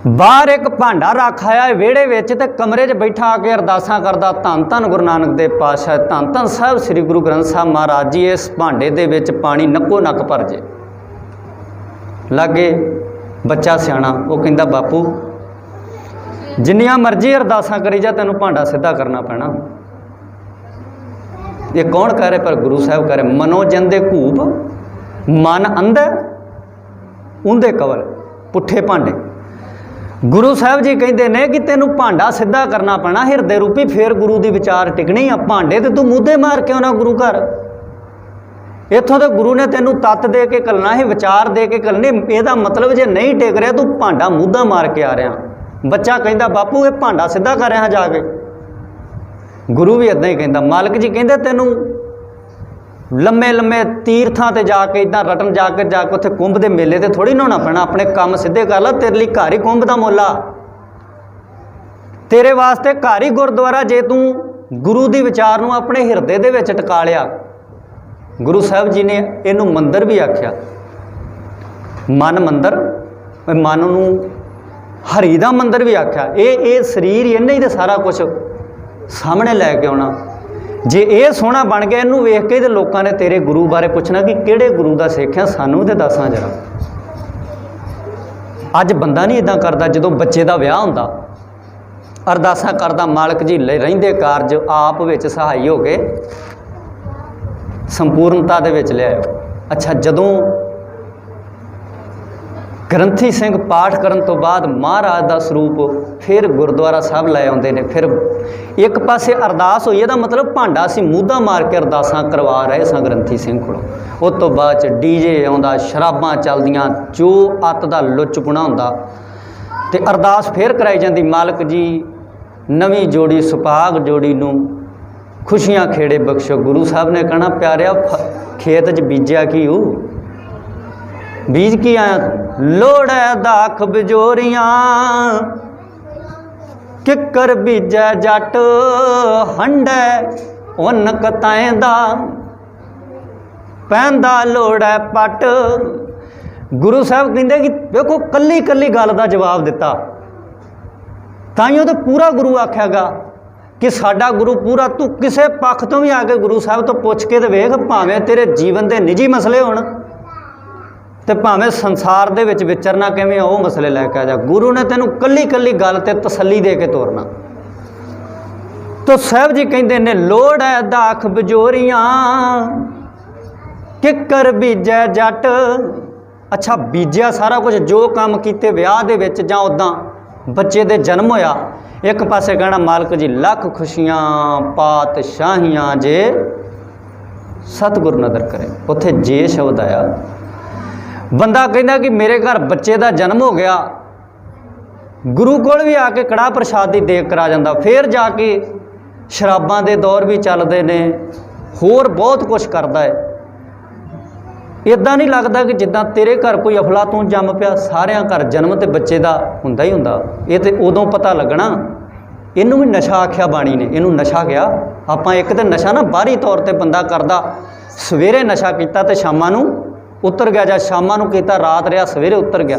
बाहर एक भांडा रख आया विहड़े विच ते कमरे 'च बैठा आके अरदासां करदा, धन धन गुरु नानक देव पातशाह, धन धन साहब श्री गुरु ग्रंथ साहब महाराज जी, इस भांडे दे विच पानी नक्को नक भर जे। लागे बच्चा सियाणा वो कहंदा बापू जिन्नियां मर्जी अरदासां करी जा, तैनूं भांडा सीधा करना पैना। ये कौन कह रहे? पर गुरु साहब कह रहे मनो जंदे घूप, मन अंधा ऊंधे कवल, पुठे भांडे। गुरु साहब जी कहते ने कि तेनू भांडा सीधा करना पैना हिरदे रूपी, फिर गुरु की विचार टिकनी आ। भांडे तो तू मुद्दे मार के आना गुरु घर, इत्थों तो गुरु ने तेनू तत्त दे के कलना है, विचार दे के कलने। यदा मतलब जे नहीं टिक रहा तू भांडा मुद्दा मार के आ रहा। बच्चा कहता बापू ये भांडा सीधा कर रहा जाके, गुरु भी इदां ही कहता। मालिक जी कहते तेनू लम्मे लम्मे तीर्थां ते जाके इदां रटन जाके उत्थे कुंभ के मेले ते थोड़ी नहाना पैना, अपने काम सीधे कर ला, तेरे लिए घर ही कुंभ का मुला, तेरे वास्ते घर ही गुरुद्वारा। जे तू गुरु की विचार नूं अपने हिरदे दे विच टका लिया। गुरु साहब जी ने इनू मंदिर भी आख्या, मन मंदिर, मन नूं हरी दा मंदिर भी आख्या। ये शरीर इन्हें ही तो सारा कुछ सामने लैके आना। जे ये सोहना बन गया, इनू वेख के तो लोगों ने तेरे गुरु बारे पूछना कि किहड़े गुरु का सिख है, सानू तो दस जरा। अज बंदा नहीं इदां करदा, जो बच्चे का विआह हुंदा अरदासां करदा, मालिक जी रहिंदे कारज आप विच सहाई हो के संपूर्णता दे विच लिआओ। अच्छा, जदों ग्रंथी सिंह पाठ करन तो बाद महाराज का स्वरूप फिर गुरुद्वारा साहब लै आउंदे ने। फिर एक पासे अरदास हुई, मतलब भांडा असीं मूधा मार के अरदासां करवा रहे सां ग्रंथी सिंह कोलों। उस तो बाद डीजे आउंदा, शराबां चलदियां, जो अत दा लुचपुना हुंदा, ते अरदास फिर कराई जाती, मालिक जी नवीं जोड़ी सुभाग जोड़ी नूं खुशियां खेड़े बख्शो। गुरु साहब ने कहना प्यारिया खेत च बीजिया की हो, बीज की आया लोड़ है दाख बजोरियां, किकर बीजै जट हंडै उन कताएं दा, पैंदा लोड़ है पट। गुरु साहब कहते कि देखो कली कली गल का जवाब दिता, ताइयों तो पूरा गुरु आख्यागा कि साडा गुरु पूरा। तू किसी पक्ष तो भी आके गुरु साहब तो पुछ के तो वेख, भावें तेरे जीवन के निजी मसले होण ते भावें संसार दे विच विचरना किवें, वो मसले लैके आ जा। गुरु ने तेनू कली कली गल ते तसल्ली दे के तोरना। तो साहब जी कहते ने लोड़ है दाख बजोरियां, किकर बीजै जट। अच्छा, बीजिया सारा कुछ, जो काम किते विआह दे विच जां उदां बच्चे दे जन्म होया, एक पासे कहना मालिक जी लख खुशियां पातशाहियां जे सतगुर नदर करे। उत्थे जे शब्द आया, बंदा कहता कि मेरे घर बच्चे का जन्म हो गया, गुरु कोल भी आके कड़ाह प्रसाद की देख करा जाता, फिर जाके शराबां दे दौर भी चलते ने, होर बहुत कुछ करता है। इदां नहीं लगता कि जिद्दां तेरे घर कोई अफलातून जम पिया, सारियां घर जन्म तो बच्चे का हुंदा ही हुंदा। ये तो उदों पता लगना। इनू भी नशा आख्या बाणी ने, इनू नशा गया। आपां एक तो नशा ना बाहरी तौर पर बंदा करदा, सवेरे नशा किया तो शामां नूं उतर गया, जां शामां नूं कीता रात रहा सवेरे उतर गया।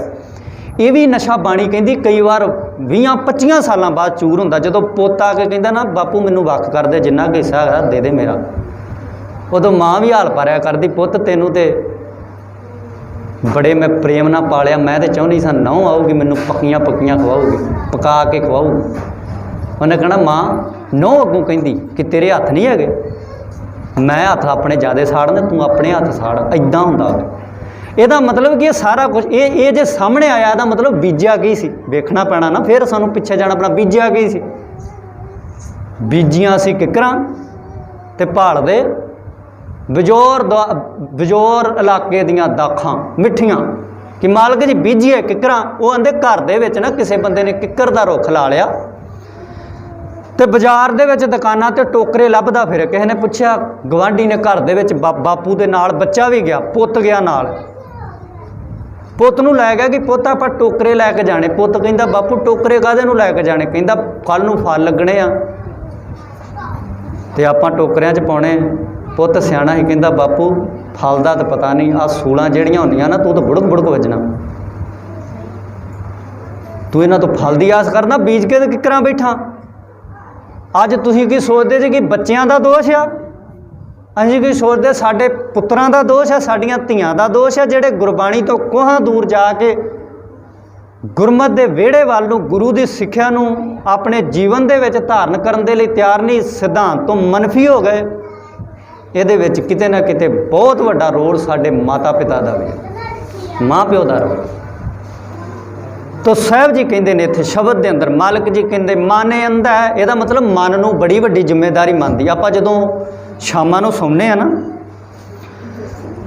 ये भी नशा बाणी कहती कई बार 20-25 सालों बाद चूर हुंदा। जदों पोता आके कहता ना बापू मैनू वख कर दे, जिन्ना कि हिस्सा है दे दे मेरा, उदों माँ भी हाल पारिया करती, पुत्त तेनू तो बड़े मैं प्रेम ना पालिया, मैं तो चाहुंदी सा नौं आऊगी मैनू पक्कियां पक्कियां खवाऊगी, पका के खवाऊगी। उन्हें कहना माँ नौं अगों कहती कि तेरे हत्थ नहीं है, मैं हत्थ अपने ज़्यादा साड़ने, तू अपने हत्थ साड़, इदां हुंदा। ਇਹਦਾ मतलब कि ये सारा कुछ ये जे सामने आया, ਇਹਦਾ मतलब बीजिया की सी, वेखना पैना ना, फिर सानू पिछे जाना पैना। बीजिया की सी, बीजियां सी किकरां ते भालदे बजोर इलाके दियां दाखां मिठियां कि मालक जी बीजीए किकरां। वो आंदे घर दे विच ना किसी बंदे ने किकर दा रुख ला लिया ते बाजार दे विच दुकानां ते टोकरे लभदा फिरे। किसी ने पुछया, गवांढी ने घर दे विच बापू दे नाल बच्चा भी गया, पुत गया नाल, पुत नूं लै गया कि पुत आपां टोकरे लैके जाने। पुत कहंदा बापू टोकरे काहदे नूं लैके जाने? कहंदा कल नूं फल लगणे आ ते आपां टोकरियां च पाउणे। पुत सियाणा ही कहंदा बापू फल दा तां पता नहीं, आ सूलां ਜਿਹੜੀਆਂ ਹੁੰਦੀਆਂ ना तू तो बुड़क बुड़क वजना, तू इन्हां तो फल दी आस करना, बीज के ते किकरां बैठा। अज तुसीं की सोचदे जे कि बच्चियां दा दोष आ, असीं की सोचदे साडे पुत्रां दा दोष है, साडियां धीआं दा दोष है, ਜਿਹੜੇ गुरबाणी तो कोहां दूर जाके गुरमत दे विहड़े वल नूं गुरु दी सिੱਖਿਆ नूं अपने जीवन दे विच धारण करन दे लई तैयार नहीं, सिद्धांत तो मनफी हो गए। ਇਹਦੇ ਵਿੱਚ किते ना किते बहुत वड्डा रोल साडे माता पिता दा भी, माँ प्यो दा रोल। तो साहब जी कहते हैं इत्थे शब्द के अंदर, मालिक जी कहते माने अंधा है, यदा मतलब मन नूं बड़ी वड्डी जिम्मेदारी मनदी। आपां जदों शामां नूं सौंने आ ना,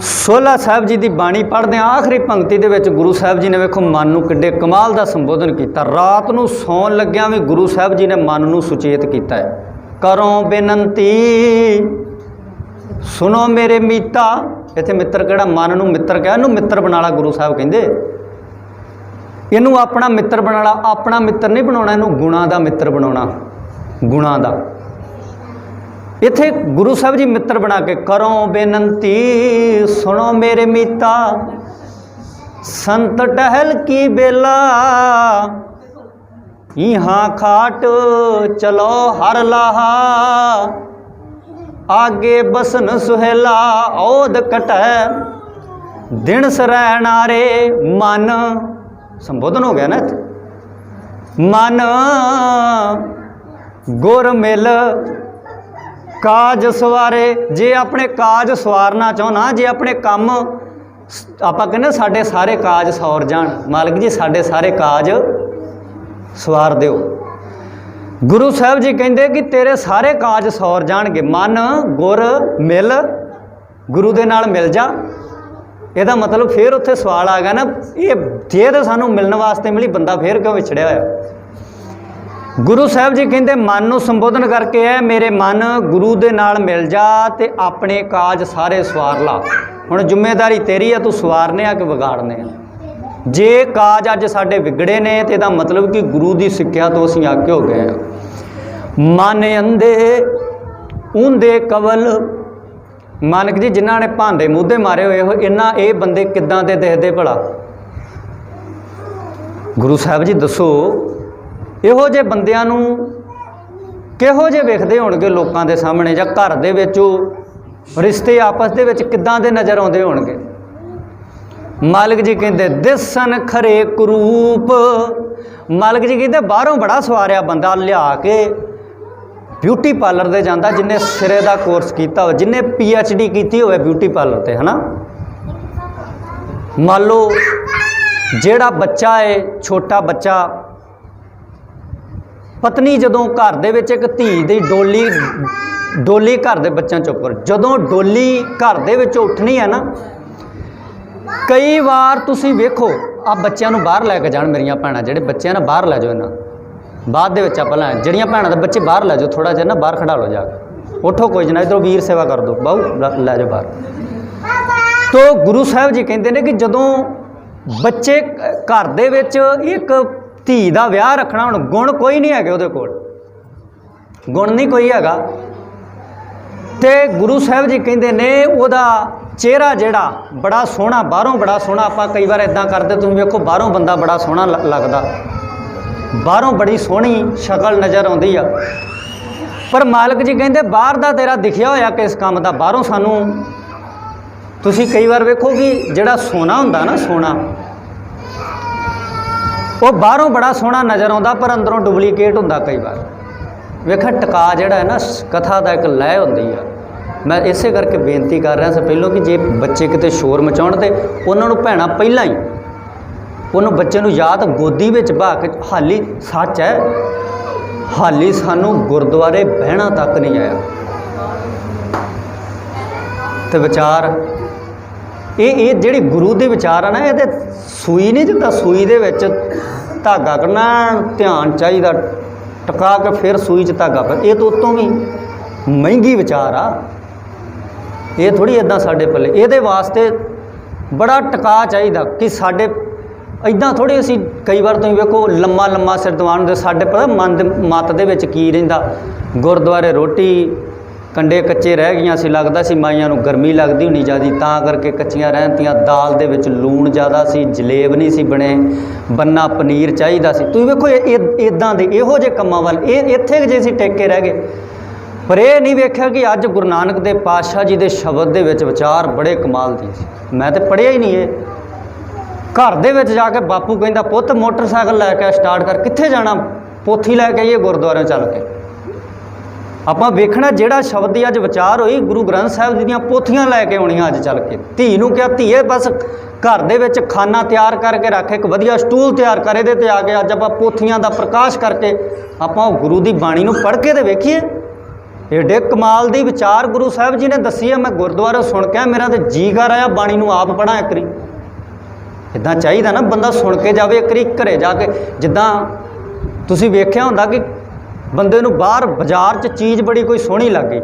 सोला साहब जी की बाणी पढ़ते हैं, आखिरी पंक्ति दे विच गुरु साहब जी ने वेखो मन नूं किड्डे कमाल दा संबोधन किया। रात नूं सौन लग्या भी गुरु साहब जी ने मन नूं सुचेत किया है, करो बेनंती सुनो मेरे मीता। इत्थे मित्र किहड़ा, मन नूं मित्र कहा, इहनूं मित्र बना ला। गुरु साहब कहंदे इनू अपना मित्र बना ला। अपना मित्र नहीं बनाना, इनू गुणा का मित्र बनाना, गुणा का। इत्थे गुरु साहब जी मित्र बना के, करो बेनंती सुनो मेरे मीता, संत टहल की बेला, यहाँ खाट चलो हर लाहा, आगे बसन सुहेला औद कटै, दिन सरैणारे मन। संबोधन हो गया ना, मन गुर मिल काज सवारे। जे अपने काज सवारना चाहना, जे अपने काम आपां कहने साडे सारे काज सौर जाण, मालिक जी साडे सारे काज सवार दिओ। गुरु साहब जी कहते कि तेरे सारे काज सौर जाणगे। मन गुर मिल, गुरु दे नाल मिल जा। ਇਹਦਾ मतलब फिर उत्थे सवाल आ गया ना, ये जे तो सानू मिलने वास्ते मिली, बंदा फिर क्यों विछड़िया होया? गुरु साहब जी कहते मन नूं संबोधन करके है, मेरे मन गुरु दे नाल मिल जा ते अपने काज सारे सवार ला। हुण जिम्मेदारी तेरी है, तू सवारने आ कि बिगाड़ने आ। जे काज अज साडे विगड़े ने तो इसदा मतलब कि गुरु की सिक्ख्या तो असीं आगे हो गए हैं। मन अंधे ऊंधे कवल, मालिक जी जिन्हों ने भांडे मुद्दे मारे हुए हो, इन्ना ये बंदे किदां दे दिखदे भला? गुरु साहब जी दसो, इहो जे बंदियां नूं किहो जे वेखदे होणगे लोकां दे सामने, जां घर दे विच रिश्ते आपस दे विच किदां दे नज़र आउंदे होणगे? मालिक जी कहते दिसन खरे करूप। मालिक जी कहते बाहरों बड़ा सवारिया बंदा लिया के ब्यूटी पार्लर दे जांदा, जिन्हें सिरे का कोर्स किया हो, जिन्हें PhD की हो ब्यूटी पार्लर ते, है ना। मान लो जेड़ा बच्चा है, छोटा बच्चा, पत्नी जदों घर दे विच एक धी दी डोली घर दे बच्चों चुप कर, जदों डोली घर दे विच उठनी है ना, कई बार तुसीं वेखो आ बच्चों नूं बाहर लैके जाण, मेरियां भैणां जेहड़े बच्चे ना बाहर लै जाओ, इन्हां बाद दे विच आपां लै ਜਿਹੜੀਆਂ ਭੈਣਾਂ ਦੇ ਬੱਚੇ ਬਾਹਰ ਲੈ ਜਾਓ, थोड़ा ਜਿਹਾ ना बाहर खड़ा लो जाके, उठो कोई जना इधरों वीर सेवा कर दो, बाहू लै जाओ बाहर। तो गुरु साहब जी कहते हैं कि जदों बच्चे घर दे विच एक धी दा विआह रखना, हुण गुण कोई नहीं है उहदे कोल, गुण नहीं कोई हैगा, ते गुरु साहब जी कहते ने उहदा चेहरा जिहड़ा बड़ा सोहना, बाहरों बड़ा सोहना। आपां कई बार इदां करदे, तुसीं वेखो बाहरों बंदा बड़ा सोहना लगदा, बाहरों बड़ी सोहनी शक्ल नज़र आउंदी आ, पर मालिक जी कहते बाहर दा तेरा दिखिया होया किस काम दा? बाहरों सानू तुसीं कई बार वेखो कि जिहड़ा सोना हुंदा ना, सोना वो बाहरों बड़ा सोहना नज़र आउंदा, पर अंदरों डुप्लीकेट हुंदा कई बार। वेखा टका जिहड़ा है ना, कथा दा एक लय हुंदी आ। मैं इसे करके बेनती कर रहा से पहलों कि जे बच्चे किते शोर मचाउण ते उन्हां नूं भैणां पहिलां ही उन्होंने बच्चे नूं याद गोदी विच बहा के, हाली सच है, हाली सानू गुरुद्वारे बहना तक नहीं आया। ਤੇ ਵਿਚਾਰ ਇਹ ਜਿਹੜੀ ਗੁਰੂ ਦੇ ਵਿਚਾਰ ਆ ਨਾ, ਇਹ ਤੇ ਸੂਈ ਨਹੀਂ, ਜਿੱਦਾਂ ਸੂਈ ਦੇ ਵਿੱਚ ਧਾਗਾ ਕਰਨਾ, ਧਿਆਨ ਚਾਹੀਦਾ ਟਿਕਾ ਕੇ ਫਿਰ ਸੂਈ 'ਚ ਧਾਗਾ ਪਾ, ਇਹ ਤੋਂ ਉਤੋਂ ਵੀ ਮਹਿੰਗੀ ਵਿਚਾਰ ਆ। ਇਹ ਥੋੜ੍ਹੀ ਇੱਦਾਂ ਸਾਡੇ ਪੱਲੇ, ਇਹਦੇ ਵਾਸਤੇ ਬੜਾ ਟਿਕਾ ਚਾਹੀਦਾ ਕਿ ਸਾਡੇ ਇੱਦਾਂ ਥੋੜ੍ਹੀ ਅਸੀਂ ਕਈ ਵਾਰ ਤੁਸੀਂ ਵੇਖੋ ਲੰਮਾ ਲੰਮਾ ਸਿਰ ਦੀਵਾਨ ਹੁੰਦੇ, ਸਾਡੇ ਪਤਾ ਮਨ ਦੇ ਮੱਤ ਦੇ ਵਿੱਚ ਕੀ ਰਹਿੰਦਾ, ਗੁਰਦੁਆਰੇ ਰੋਟੀ ਕੰਡੇ ਕੱਚੇ ਰਹਿ ਗਈਆਂ ਸੀ, ਲੱਗਦਾ ਸੀ ਮਾਈਆਂ ਨੂੰ ਗਰਮੀ ਲੱਗਦੀ ਹੋਣੀ ਜ਼ਿਆਦਾ, ਤਾਂ ਕਰਕੇ ਕੱਚੀਆਂ ਰਹਿੰਦੀਆਂ, ਦਾਲ ਦੇ ਵਿੱਚ ਲੂਣ ਜ਼ਿਆਦਾ ਸੀ, ਜਲੇਬ ਨਹੀਂ ਸੀ ਬਣੇ, ਬੰਨਾ ਪਨੀਰ ਚਾਹੀਦਾ ਸੀ। ਤੁਸੀਂ ਵੇਖੋ ਇੱਦਾਂ ਦੇ ਇਹੋ ਜਿਹੇ ਕੰਮਾਂ ਵੱਲ ਇਹ ਇੱਥੇ ਜੇ ਅਸੀਂ ਟਿਕ ਕੇ ਰਹਿ ਗਏ। ਪਰ ਇਹ ਨਹੀਂ ਵੇਖਿਆ ਕਿ ਅੱਜ ਗੁਰੂ ਨਾਨਕ ਦੇਵ ਪਾਤਸ਼ਾਹ ਜੀ ਦੇ ਸ਼ਬਦ ਦੇ ਵਿੱਚ ਵਿਚਾਰ ਬੜੇ ਕਮਾਲ ਦੀ ਸੀ। ਮੈਂ ਤਾਂ ਪੜ੍ਹਿਆ ਹੀ ਨਹੀਂ ਇਹ। ਘਰ ਦੇ ਵਿੱਚ ਜਾ ਕੇ ਬਾਪੂ ਕਹਿੰਦਾ ਪੁੱਤ ਮੋਟਰਸਾਈਕਲ ਲੈ ਕੇ ਸਟਾਰਟ ਕਰ, ਕਿੱਥੇ ਜਾਣਾ, ਪੋਥੀ ਲੈ ਕੇ ਆਈਏ ਗੁਰਦੁਆਰਿਓਂ ਚੱਲ ਕੇ। ਆਪਾਂ ਵੇਖਣਾ ਜਿਹੜਾ ਸ਼ਬਦ ਦੀ ਅੱਜ ਵਿਚਾਰ ਹੋਈ, ਗੁਰੂ ਗ੍ਰੰਥ ਸਾਹਿਬ ਜੀ ਦੀਆਂ ਪੋਥੀਆਂ ਲੈ ਕੇ ਆਉਣੀਆਂ ਅੱਜ ਚੱਲ ਕੇ। ਧੀ ਨੂੰ ਕਿਹਾ ਧੀਏ ਬਸ ਘਰ ਦੇ ਵਿੱਚ ਖਾਨਾ ਤਿਆਰ ਕਰਕੇ ਰੱਖ, ਇੱਕ ਵਧੀਆ ਸਟੂਲ ਤਿਆਰ ਕਰ, ਇਹਦੇ 'ਤੇ ਆ ਕੇ ਅੱਜ ਆਪਾਂ ਪੋਥੀਆਂ ਦਾ ਪ੍ਰਕਾਸ਼ ਕਰਕੇ ਆਪਾਂ ਉਹ ਗੁਰੂ ਦੀ ਬਾਣੀ ਨੂੰ ਪੜ੍ਹ ਕੇ ਤੇ ਵੇਖੀਏ। ਏਡੇ ਕਮਾਲ ਦੀ ਵਿਚਾਰ ਗੁਰੂ ਸਾਹਿਬ ਜੀ ਨੇ ਦੱਸੀ ਹੈ। ਮੈਂ ਗੁਰਦੁਆਰੇ ਸੁਣ ਕੇ ਮੇਰਾ ਤਾਂ ਜੀ ਕਰ ਆਇਆ ਬਾਣੀ ਨੂੰ ਆਪ ਪੜ੍ਹਾਂ ਇੱਕ ਵਾਰੀ। ਇੱਦਾਂ ਚਾਹੀਦਾ ਨਾ ਬੰਦਾ ਸੁਣ ਕੇ ਜਾਵੇ ਇੱਕ ਵਾਰੀ ਘਰੇ ਜਾ ਕੇ। ਜਿੱਦਾਂ ਤੁਸੀਂ ਵੇਖਿਆ ਹੁੰਦਾ ਕਿ ਬੰਦੇ ਨੂੰ ਬਾਹਰ ਬਾਜ਼ਾਰ 'ਚ ਚੀਜ਼ ਬੜੀ ਕੋਈ ਸੋਹਣੀ ਲੱਗ ਗਈ,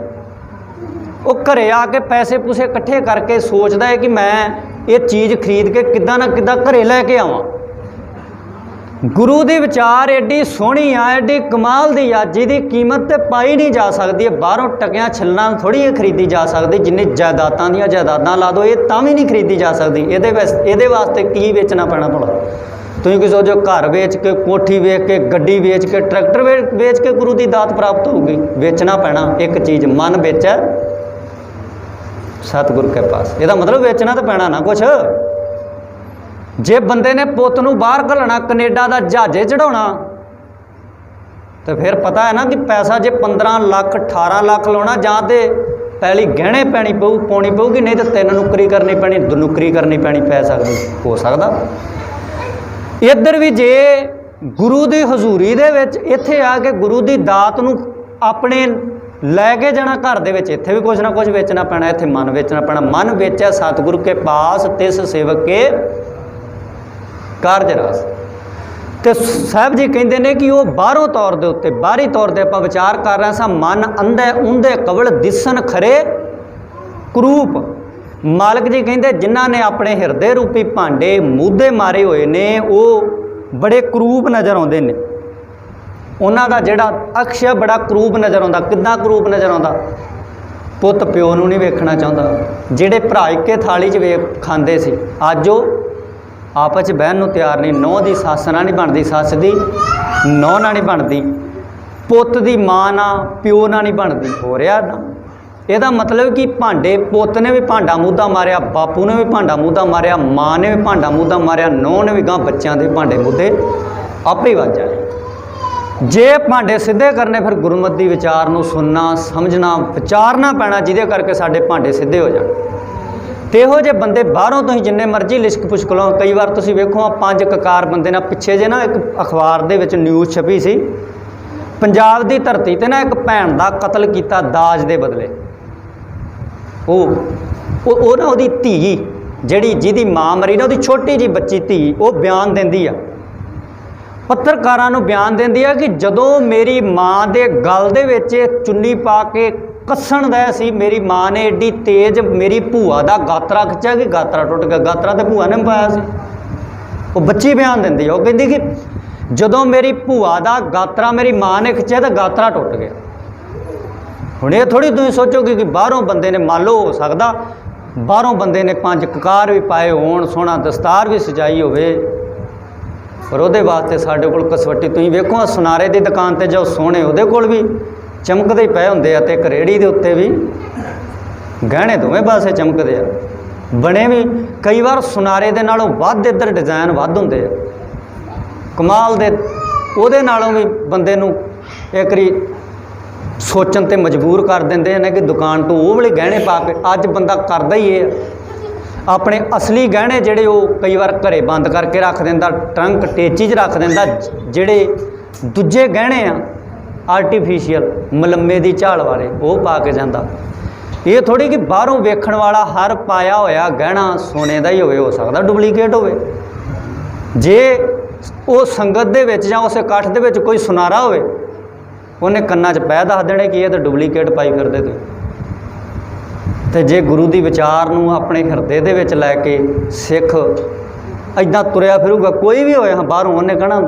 ਉਹ ਘਰੇ ਆ ਕੇ ਪੈਸੇ ਪੂਸੇ ਇਕੱਠੇ ਕਰਕੇ ਸੋਚਦਾ ਹੈ ਕਿ ਮੈਂ ਇਹ ਚੀਜ਼ ਖਰੀਦ ਕੇ ਕਿੱਦਾਂ ਨਾ ਕਿੱਦਾਂ ਘਰੇ ਲੈ ਕੇ ਆਵਾਂ। ਗੁਰੂ ਦੇ ਵਿਚਾਰ ਐਡੀ ਸੋਹਣੀ ਆ, ਐਡੀ ਕਮਾਲ ਦੀ ਆ, ਜਿਹਦੀ ਕੀਮਤ ਤੇ ਪਾਈ ਨਹੀਂ ਜਾ ਸਕਦੀ। ਬਾਹਰੋਂ ਟਕਿਆਂ ਛੱਲਾਂ ਥੋੜ੍ਹੀ ਇਹ ਖਰੀਦੀ ਜਾ ਸਕਦੀ। ਜਿੰਨੇ ਜਾਇਦਾਦਾਂ ਦੀਆਂ ਜਾਇਦਾਦਾਂ ਲਾ ਦਿਓ, ਇਹ ਤਾਂ ਵੀ ਨਹੀਂ ਖਰੀਦੀ ਜਾ ਸਕਦੀ। ਇਹਦੇ ਵਾਸਤੇ ਕੀ ਵੇਚਣਾ ਪੈਣਾ ਭਲਾ? ਤੁਸੀਂ ਕੀ ਸੋਚੋ, ਘਰ ਵੇਚ ਕੇ, ਕੋਠੀ ਵੇਚ ਕੇ, ਗੱਡੀ ਵੇਚ ਕੇ, ਟਰੈਕਟਰ ਵੇਚ ਕੇ ਗੁਰੂ ਦੀ ਦਾਤ ਪ੍ਰਾਪਤ ਹੋਊਗੀ? ਵੇਚਣਾ ਪੈਣਾ ਇੱਕ ਚੀਜ਼, ਮਨ ਵੇਚੈ ਸਤਿਗੁਰੂ ਕੇ ਪਾਸ। ਇਹਦਾ ਮਤਲਬ ਵੇਚਣਾ ਤਾਂ ਪੈਣਾ ਨਾ ਕੁਛ। ਜੇ ਬੰਦੇ ਨੇ ਪੁੱਤ ਨੂੰ ਬਾਹਰ ਘੱਲਣਾ, ਕੈਨੇਡਾ ਦਾ ਜਹਾਜ਼ੇ ਚੜਾਉਣਾ, ਤਾਂ ਫਿਰ ਪਤਾ ਹੈ ਨਾ ਕਿ ਪੈਸਾ ਜੇ 15 ਲੱਖ 18 ਲੱਖ ਲਾਉਣਾ, ਜਾਂ ਤੇ ਪਹਿਲੀ ਗਹਿਣੇ ਪਾਉਣੀ ਪਊਗੀ, ਨਹੀਂ ਤਾਂ 3 ਨੌਕਰੀ ਕਰਨੀ ਪੈਣੀ, 2 ਨੌਕਰੀ ਕਰਨੀ ਪੈਣੀ ਪੈ ਸਕਦੀ, ਹੋ ਸਕਦਾ। ਇੱਧਰ ਵੀ ਜੇ ਗੁਰੂ ਦੀ ਹਜ਼ੂਰੀ ਦੇ ਵਿੱਚ ਇੱਥੇ ਆ ਕੇ ਗੁਰੂ ਦੀ ਦਾਤ ਨੂੰ ਆਪਣੇ ਲੈ ਕੇ ਜਾਣਾ ਘਰ ਦੇ ਵਿੱਚ, ਇੱਥੇ ਵੀ ਕੁਛ ਨਾ ਕੁਛ ਵੇਚਣਾ ਪੈਣਾ। ਇੱਥੇ ਮਨ ਵੇਚਣਾ ਪੈਣਾ। ਮਨ ਵੇਚਿਆ ਸਤਿਗੁਰੂ ਕੇ ਪਾਸ, ਤਿਸ ਸੇਵਕ ਕੇ ਕਾਰਜ ਰਾਸ। ਤੇ ਸਾਹਿਬ ਜੀ ਕਹਿੰਦੇ ਨੇ ਕਿ ਉਹ ਬਾਹਰੋਂ ਤੌਰ ਦੇ ਉੱਤੇ, ਬਾਹਰੀ ਤੌਰ 'ਤੇ ਆਪਾਂ ਵਿਚਾਰ ਕਰ ਰਹੇ ਸਾਂ, ਮਨ ਅੰਧੇ ਉਂਧੇ ਕਵਲ ਦਿਸਣ ਖਰੇ ਕਰੂਪ। ਮਾਲਕ ਜੀ ਕਹਿੰਦੇ ਜਿਨ੍ਹਾਂ ਨੇ ਆਪਣੇ ਹਿਰਦੇ ਰੂਪੀ ਭਾਂਡੇ ਮੂਧੇ ਮਾਰੇ ਹੋਏ ਨੇ, ਉਹ ਬੜੇ ਕਰੂਪ ਨਜ਼ਰ ਆਉਂਦੇ ਨੇ। ਉਹਨਾਂ ਦਾ ਜਿਹੜਾ ਅਕਸ਼ ਬੜਾ ਕਰੂਪ ਨਜ਼ਰ ਆਉਂਦਾ। ਕਿੱਦਾਂ ਕਰੂਪ ਨਜ਼ਰ ਆਉਂਦਾ? ਪੁੱਤ ਪਿਓ ਨੂੰ ਨਹੀਂ ਵੇਖਣਾ ਚਾਹੁੰਦਾ। ਜਿਹੜੇ ਭਰਾ ਇੱਕੇ ਥਾਲੀ 'ਚ ਖਾਂਦੇ ਸੀ, ਅੱਜ ਉਹ ਆਪਸ 'ਚ ਬਹਿਣ ਨੂੰ ਤਿਆਰ ਨਹੀਂ। ਨਹੁੰ ਦੀ ਸੱਸ ਨਾਲ ਨਹੀਂ ਬਣਦੀ, ਸੱਸ ਦੀ ਨਹੁੰ ਨਾਲ ਨਹੀਂ ਬਣਦੀ, ਪੁੱਤ ਦੀ ਮਾਂ ਨਾਲ ਪਿਓ ਨਾਲ ਨਹੀਂ ਬਣਦੀ। ਹੋ ਰਿਹਾ ਨਾ? ਇਹਦਾ ਮਤਲਬ ਕਿ ਭਾਂਡੇ, ਪੁੱਤ ਨੇ ਵੀ ਭਾਂਡਾ ਮੂਧਾ ਮਾਰਿਆ, ਬਾਪੂ ਨੇ ਵੀ ਭਾਂਡਾ ਮੂਧਾ ਮਾਰਿਆ, ਮਾਂ ਨੇ ਵੀ ਭਾਂਡਾ ਮੂਧਾ ਮਾਰਿਆ, ਨੂੰਹ ਨੇ ਵੀ ਗਾਂ ਬੱਚਿਆਂ ਦੇ ਭਾਂਡੇ ਮੂਧੇ ਆਪੇ ਹੀ ਵੱਜ ਜਾਣੇ। ਜੇ ਭਾਂਡੇ ਸਿੱਧੇ ਕਰਨੇ, ਫਿਰ ਗੁਰਮਤਿ ਦੀ ਵਿਚਾਰ ਨੂੰ ਸੁਣਨਾ, ਸਮਝਣਾ, ਵਿਚਾਰਨਾ ਪੈਣਾ, ਜਿਹਦੇ ਕਰਕੇ ਸਾਡੇ ਭਾਂਡੇ ਸਿੱਧੇ ਹੋ ਜਾਣ। ਤੇ ਇਹੋ ਜਿਹੇ ਬੰਦੇ ਬਾਹਰੋਂ ਤੁਸੀਂ ਜਿੰਨੇ ਮਰਜ਼ੀ ਲਿਸ਼ਕ ਪੁਸ਼ਕ ਲਓ। ਕਈ ਵਾਰ ਤੁਸੀਂ ਵੇਖੋ ਆ 5 ਕਕਾਰ ਬੰਦੇ ਨਾਲ, ਪਿੱਛੇ ਜੇ ਨਾ ਇੱਕ ਅਖਬਾਰ ਦੇ ਵਿੱਚ ਨਿਊਜ਼ ਛਪੀ ਸੀ, ਪੰਜਾਬ ਦੀ ਧਰਤੀ 'ਤੇ ਨਾ ਇੱਕ ਭੈਣ ਦਾ ਕਤਲ ਕੀਤਾ ਦਾਜ ਦੇ ਬਦਲੇ। ਉਹ ਨਾ ਉਹਦੀ ਧੀ, ਜਿਹਦੀ ਮਾਂ ਮਰੀ ਨਾ, ਉਹਦੀ ਛੋਟੀ ਜਿਹੀ ਬੱਚੀ ਧੀ, ਉਹ ਬਿਆਨ ਦਿੰਦੀ ਆ, ਪੱਤਰਕਾਰਾਂ ਨੂੰ ਬਿਆਨ ਦਿੰਦੀ ਆ ਕਿ ਜਦੋਂ ਮੇਰੀ ਮਾਂ ਦੇ ਗਲ ਦੇ ਵਿੱਚ ਚੁੰਨੀ ਪਾ ਕੇ ਕੱਸਣ ਦਾ ਸੀ, ਮੇਰੀ ਮਾਂ ਨੇ ਐਡੀ ਤੇਜ਼ ਮੇਰੀ ਭੂਆ ਦਾ ਗਾਤਰਾ ਖਿੱਚਿਆ ਕਿ ਗਾਤਰਾ ਟੁੱਟ ਗਿਆ। ਗਾਤਰਾ ਤੇ ਭੂਆ ਨੇ ਪਾਇਆ ਸੀ। ਉਹ ਬੱਚੀ ਬਿਆਨ ਦਿੰਦੀ ਆ, ਉਹ ਕਹਿੰਦੀ ਕਿ ਜਦੋਂ ਮੇਰੀ ਭੂਆ ਦਾ ਗਾਤਰਾ ਮੇਰੀ ਮਾਂ ਨੇ ਖਿੱਚਿਆ ਤਾਂ ਗਾਤਰਾ ਟੁੱਟ ਗਿਆ। ਹੁਣ ਇਹ ਥੋੜ੍ਹੀ ਤੁਸੀਂ ਸੋਚੋਗੇ ਕਿ ਬਾਹਰੋਂ ਬੰਦੇ ਨੇ, ਮੰਨ ਲਓ ਹੋ ਸਕਦਾ ਬਾਹਰੋਂ ਬੰਦੇ ਨੇ 5 ਕਕਾਰ ਵੀ ਪਾਏ ਹੋਣ, ਸੋਹਣਾ ਦਸਤਾਰ ਵੀ ਸਜਾਈ ਹੋਵੇ, ਪਰ ਉਹਦੇ ਵਾਸਤੇ ਸਾਡੇ ਕੋਲ ਕਸਵੱਟੀ। ਤੁਸੀਂ ਵੇਖੋ ਸੁਨਾਰੇ ਦੀ ਦੁਕਾਨ 'ਤੇ ਜਾਓ, ਸੋਹਣੇ ਉਹਦੇ ਕੋਲ ਵੀ ਚਮਕਦੇ ਹੀ ਪਏ ਹੁੰਦੇ ਆ, ਅਤੇ ਇੱਕ ਰੇਹੜੀ ਦੇ ਉੱਤੇ ਵੀ ਗਹਿਣੇ ਦੋਵੇਂ ਪਾਸੇ ਚਮਕਦੇ ਆ। ਬਣੇ ਵੀ ਕਈ ਵਾਰ ਸੁਨਾਰੇ ਦੇ ਨਾਲੋਂ ਵੱਧ ਇੱਧਰ ਡਿਜ਼ਾਇਨ ਵੱਧ ਹੁੰਦੇ ਆ, ਕਮਾਲ ਦੇ। ਉਹਦੇ ਨਾਲੋਂ ਵੀ ਬੰਦੇ ਨੂੰ ਇੱਕ ਵਾਰੀ ਸੋਚਣ 'ਤੇ ਮਜਬੂਰ ਕਰ ਦਿੰਦੇ ਨੇ ਕਿ ਦੁਕਾਨ ਤੋਂ ਉਹ ਵਾਲੇ ਗਹਿਣੇ ਪਾ ਕੇ। ਅੱਜ ਬੰਦਾ ਕਰਦਾ ਹੀ ਇਹ, ਆਪਣੇ ਅਸਲੀ ਗਹਿਣੇ ਜਿਹੜੇ ਉਹ ਕਈ ਵਾਰ ਘਰੇ ਬੰਦ ਕਰਕੇ ਰੱਖ ਦਿੰਦਾ, ਟਰੰਕ ਟੇਚੀ 'ਚ ਰੱਖ ਦਿੰਦਾ। ਜਿਹੜੇ ਦੂਜੇ ਗਹਿਣੇ ਆ ਆਰਟੀਫਿਸ਼ੀਅਲ, ਮਲੰਮੇ ਦੀ ਝਾਲ ਵਾਲੇ, ਉਹ ਪਾ ਕੇ ਜਾਂਦਾ। ये थोड़ी कि बाहरों वेखण वाला हर पाया होया गहना सोने का ही हो सकता डुप्लीकेट होवे। जे वो संगत दे विच जां उस इकट्ठ दे विच कोई सुनारा होवे उन्हें कन्ना च पै दस देने कि ये तो डुप्लीकेट पाई फिरदे ते जे गुरु दी विचार नूं अपने हिरदे दे विच लैके सिख इदां तुरिया फिरूगा कोई भी होए हाँ बाहरों उन्हें कहना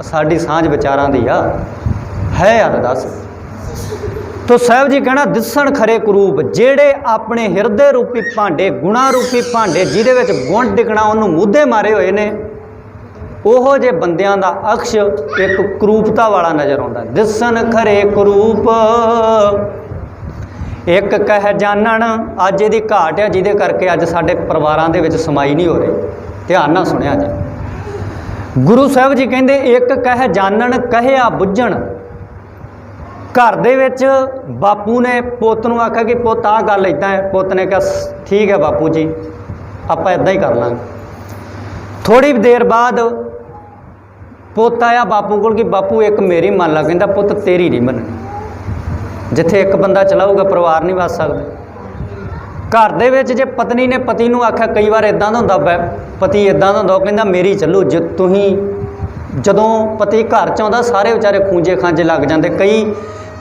साडी सांझ विचारां दी आ है यार दस। तो साहब जी कहना दिसण खरे करूप जेड़े अपने हिरदे रूपी भांडे गुणा रूपी भांडे जिहदे विच गुण टिकना उन्होंने मुद्दे मारे हुए ने ओहो जे बंदियां दा अक्ष एक करूपता वाला नज़र आउंदा। दिसण खरे करूप एक कह जानन अज इहदी घाट है जिहदे करके अज साडे परिवारां दे विच समाई नहीं हो रही। ध्यान नाल सुणिया जी गुरु साहब जी कहंदे एक कह जानन कहया बुझण। घर दे विच बापू ने पुत नूं आख्या कि पुत आ गल इदां है पुत ने कहा ठीक है बापू जी आपां इदां ही कर लांगे। थोड़ी देर बाद पुत आया बापू को कि बापू एक मेरी मान ला कहंदा पुत तेरी नहीं मननी। जिथे एक बंदा चलाऊगा परिवार नहीं बस सकते। घर दे विच जे पत्नी ने पति नूं आख्या कई बार इदां दा हुंदा पति इदां दा हुंदा कहंदा मेरी चलो जे तुहीं जदों पति घर च आउंदा सारे बेचारे खूंजे खांजे लग जांदे।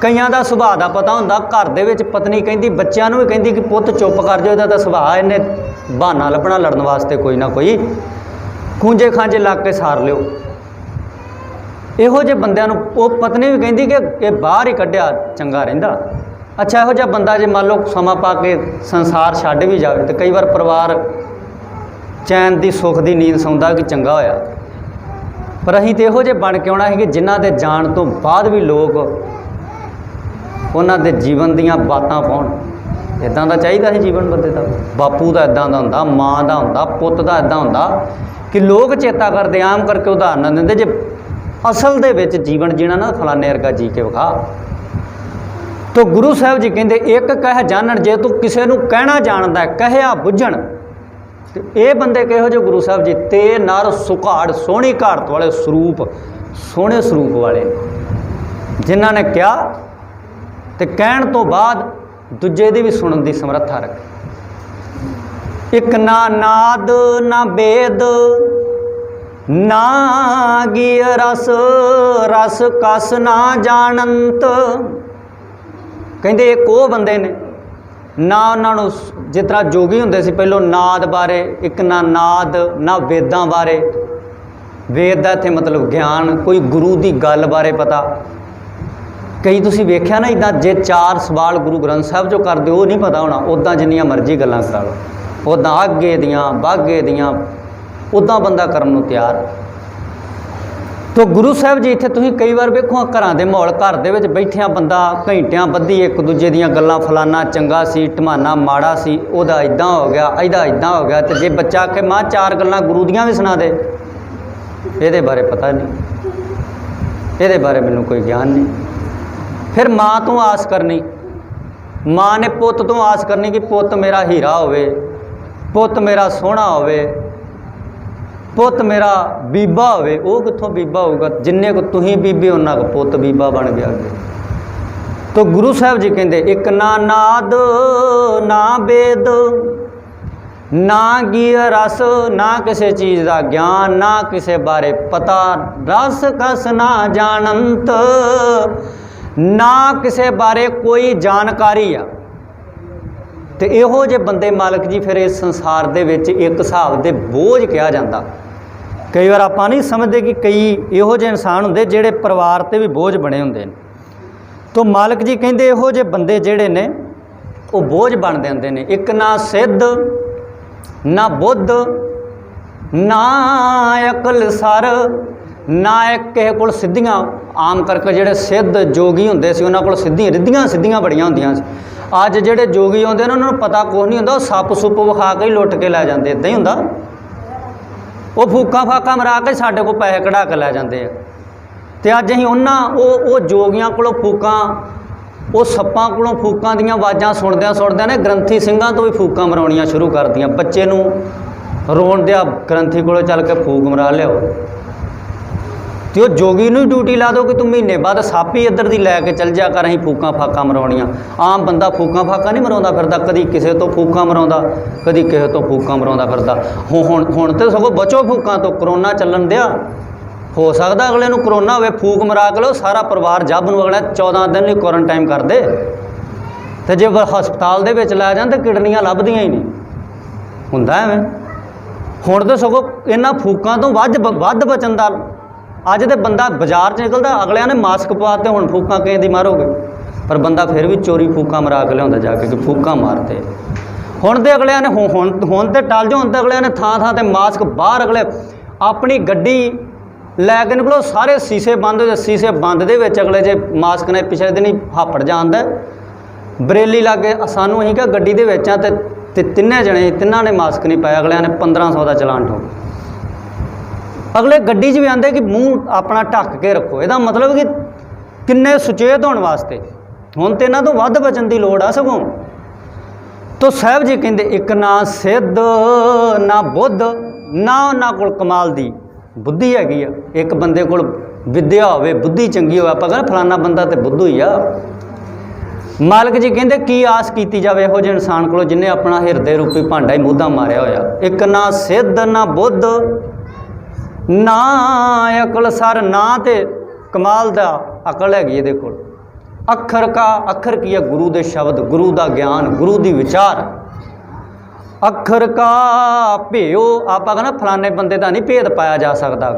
कईयां दा सुभाਅ दा पता हुंदा घर दे विच पत्नी कहंदी बच्चिआं नूं भी कहंदी कि पुत चुप कर जाओ इहदा तां सुभाਅ इहने बहाना लभना लड़न वास्ते कोई ना कोई खूंजे खांजे लग के सार लिओ। इहो जे बंदिआं नूं ओह पत्नी भी कहंदी कि ये बाहर ही कढिआ चंगा रहिंदा। अच्छा इहो जिहा बंदा जे मान लो समा पा के संसार छड्ड भी जाए तो कई बार परिवार चैन दी सुख दी नींद सौंदा कि चंगा होया। पर असीं तो इहो जे बन के आउणा है कि जिन्हां दे जाण तो बाद भी लोग उन्हां दे जीवन दीयां बातां पाउण। इदां दा चाहीदा है जीवन बंदे दा। बापू दा इदां दा हुंदा माँ दा हुंदा पुत दा इदां हुंदा कि लोग चेता करदे आम करके उदाहरण दिंदे जे असल दे विच जीवन जीना ना फलाने वर्गा जी के विखा। तो गुरु साहब जी कहंदे एक कह जानन जे तू किसे नूं कहना जानदा है कहया बुझण। तो ये बंदे किहो जे गुरु साहब जी ते नर सुघाड़ सोहनी घाड़त वाले स्वरूप सोहने स्वरूप वाले जिन्हां ने कहा तो कहण तो बाद दूजे दी भी सुनन दी समर्था रखे। एक ना नाद ना बेद ना गिय रस रस कस ना जानंत। कहंदे एक वो बंदे ने ना उन्होंने जिस तरह जोगी हुंदे सी पहलों नाद बारे एक ना नाद ना वेदां बारे वेद दा इत्थे मतलब ज्ञान कोई गुरु की गल बारे पता। कई तुसीं वेख्या ना इदां जे चार सवाल गुरु ग्रंथ साहब जो करदे वो नहीं पता होना उदां जिन्नियां मर्जी गल्लां करा लो उदां आगे दियां बागे दियां उदां बंदा करन नूं तैयार। तो गुरु साहब जी इत्थे तुसीं कई बार वेखो घरां दे माहौल घर दे विच बैठिया बंदा घंटियां बद्धी एक दूजे दियां गल्लां फलाना चंगा सी ढमाना माड़ा सी उहदा इदां हो गया इहदा इदां हो गया। तो जे बच्चा आखे मां चार गल्लां गुरु दियां भी सुना दे इहदे बारे पता नहीं इहदे बारे मैनूं कोई ज्ञान नहीं। फिर माँ तो आस करनी माँ ने पुत तो आस करनी कि पुत मेरा हीरा होवे पुत मेरा सोहना होवे पुत मेरा बीबा होवे। वो कित्थों बीबा होगा जिन्ने को तुहीं बीबी उन्ना को पुत बीबा बन गया। तो गुरु साहब जी कहंदे एक ना नाद ना बेद ना गिय रस ना किसी चीज़ का ज्ञान ना किसी बारे पता रस कस ना जानंत ना किसी बारे कोई जानकारी आ। तो इहो जे बंदे मालक जी फिर इस संसार दे विच एक हिसाब दे बोझ कहा जाता। कई बार आपां नहीं समझते कि कई इहो जे इंसान हुंदे जिहड़े परिवार ते भी बोझ बने हुंदे ने। तो मालक जी कहंदे इहो जे बंदे जिहड़े ने वो बोझ बनदे हुंदे ने। एक ना सिद्ध ना बुद्ध ना अकल सर ना एक किसी कोल सिद्धियां। आम करके जिहड़े सिद्ध जोगी हुंदे सी उन्हां कोल सिद्धियां रिद्धियां सिद्धियां बड़ियां हुंदियां सी। अज जिहड़े जोगी आउंदे ने उन्हां नूं पता कुछ नहीं हुंदा सप सुप विखा के ही लुट के लै जांदे। इदां ही हुंदा वो फूकां फाकां मरा के साडे कोल पैसे कढा के लै जांदे आ। ते अज असीं उन्हां वो जोगियां कोलों फूकां वो सप्पां कोलों फूकां दीयां आवाज़ां सुणदियां सुणदियां ने ग्रंथी ਸਿੰਘਾਂ तो भी फूकां मराउणियां शुरू कर दियां। बच्चे नूं रोण दिया ग्रंथी कोलों चल के फूक मरा लिआओ तो जोगी नूं ड्यूटी ला दो कि तू महीने बाद सप ही इधर दी लैके चल जा कर, असीं फूकां फाकां मराउणियां। आम बंदा फूकां फाकां नहीं मराउंदा फिरदा, कदी किसे तो फूकां मराउंदा, कदी किसे तो फूकां मराउंदा फिरदा। हुण तो सगों बचो फूकां तो, करोना चलन दिया, हो सकदा अगले नूं करोना होवे, फूक मरा के लो सारा परिवार जब नूं अगले 14 दिन लई क्वारंटाइन कर दे, तो जे हस्पताल दे विच लै जाण ते किडनियां लभदियां ही नहीं, हुंदा एवें। हुण तो सगों इन्हां फूकां तो वध बचण दा, अज तो बंदा बाजार च निकलदा अगलियां ने मास्क पवाते, हुण फूकां किस दी मारोगे, पर बंदा फिर भी चोरी फूकां मरा के लिआउंदा जाके कि फूकां मारते। हुण तो अगलियां ने हुण तो टल जाओ, हुण तो अगलियां ने थां थां ते मास्क बाहर, अगले अपनी गड्डी लैके निकलो सारे शीशे बंद हो, शीशे बंद दे विच अगले जे मास्क ने पिछले दिन ही हापड़ जांदा बरेली लागे, सानूं असीं कहा गड्डी दे विच आ ते तिन्ने जने तिन्हां ने मास्क नहीं पाया, अगलियां ने 1500 का चलान ठोक। अगले गड्डी च भी आंदे कि मूँह अपना ढक के रखो, ਇਹਦਾ मतलब कि किन्ने सुचेत होने वास्ते। हुण ते इन्हां तों वध बचन की लोड़ आ सगों। तो साहब जी कहते एक ना सिद्ध ना बुद्ध, ना उन्हां कोल कमाल दी बुद्धि हैगी आ। एक बंदे कोल विद्या होवे, बुद्धि चंगी होवे, आपां कहना फलाना बंदा तो बुद्धू ही आ। मालिक जी कहते की आस की जाए इहो जिहे इंसान को जिन्हें अपना हिरदे रूपी भांडा ही मुद्दा मारिया होया। एक ना सिद्ध ना बुद्ध ना अकल सर, ना तो कमाल दा अकल हैगी इहदे कोल। अखर का अखर की है गुरु दे शब्द, गुरु दा ज्ञान, गुरु दी विचार। अखर का भेओ, आपां कहना फलाने बंदे दा नहीं भेद पाया जा सकता,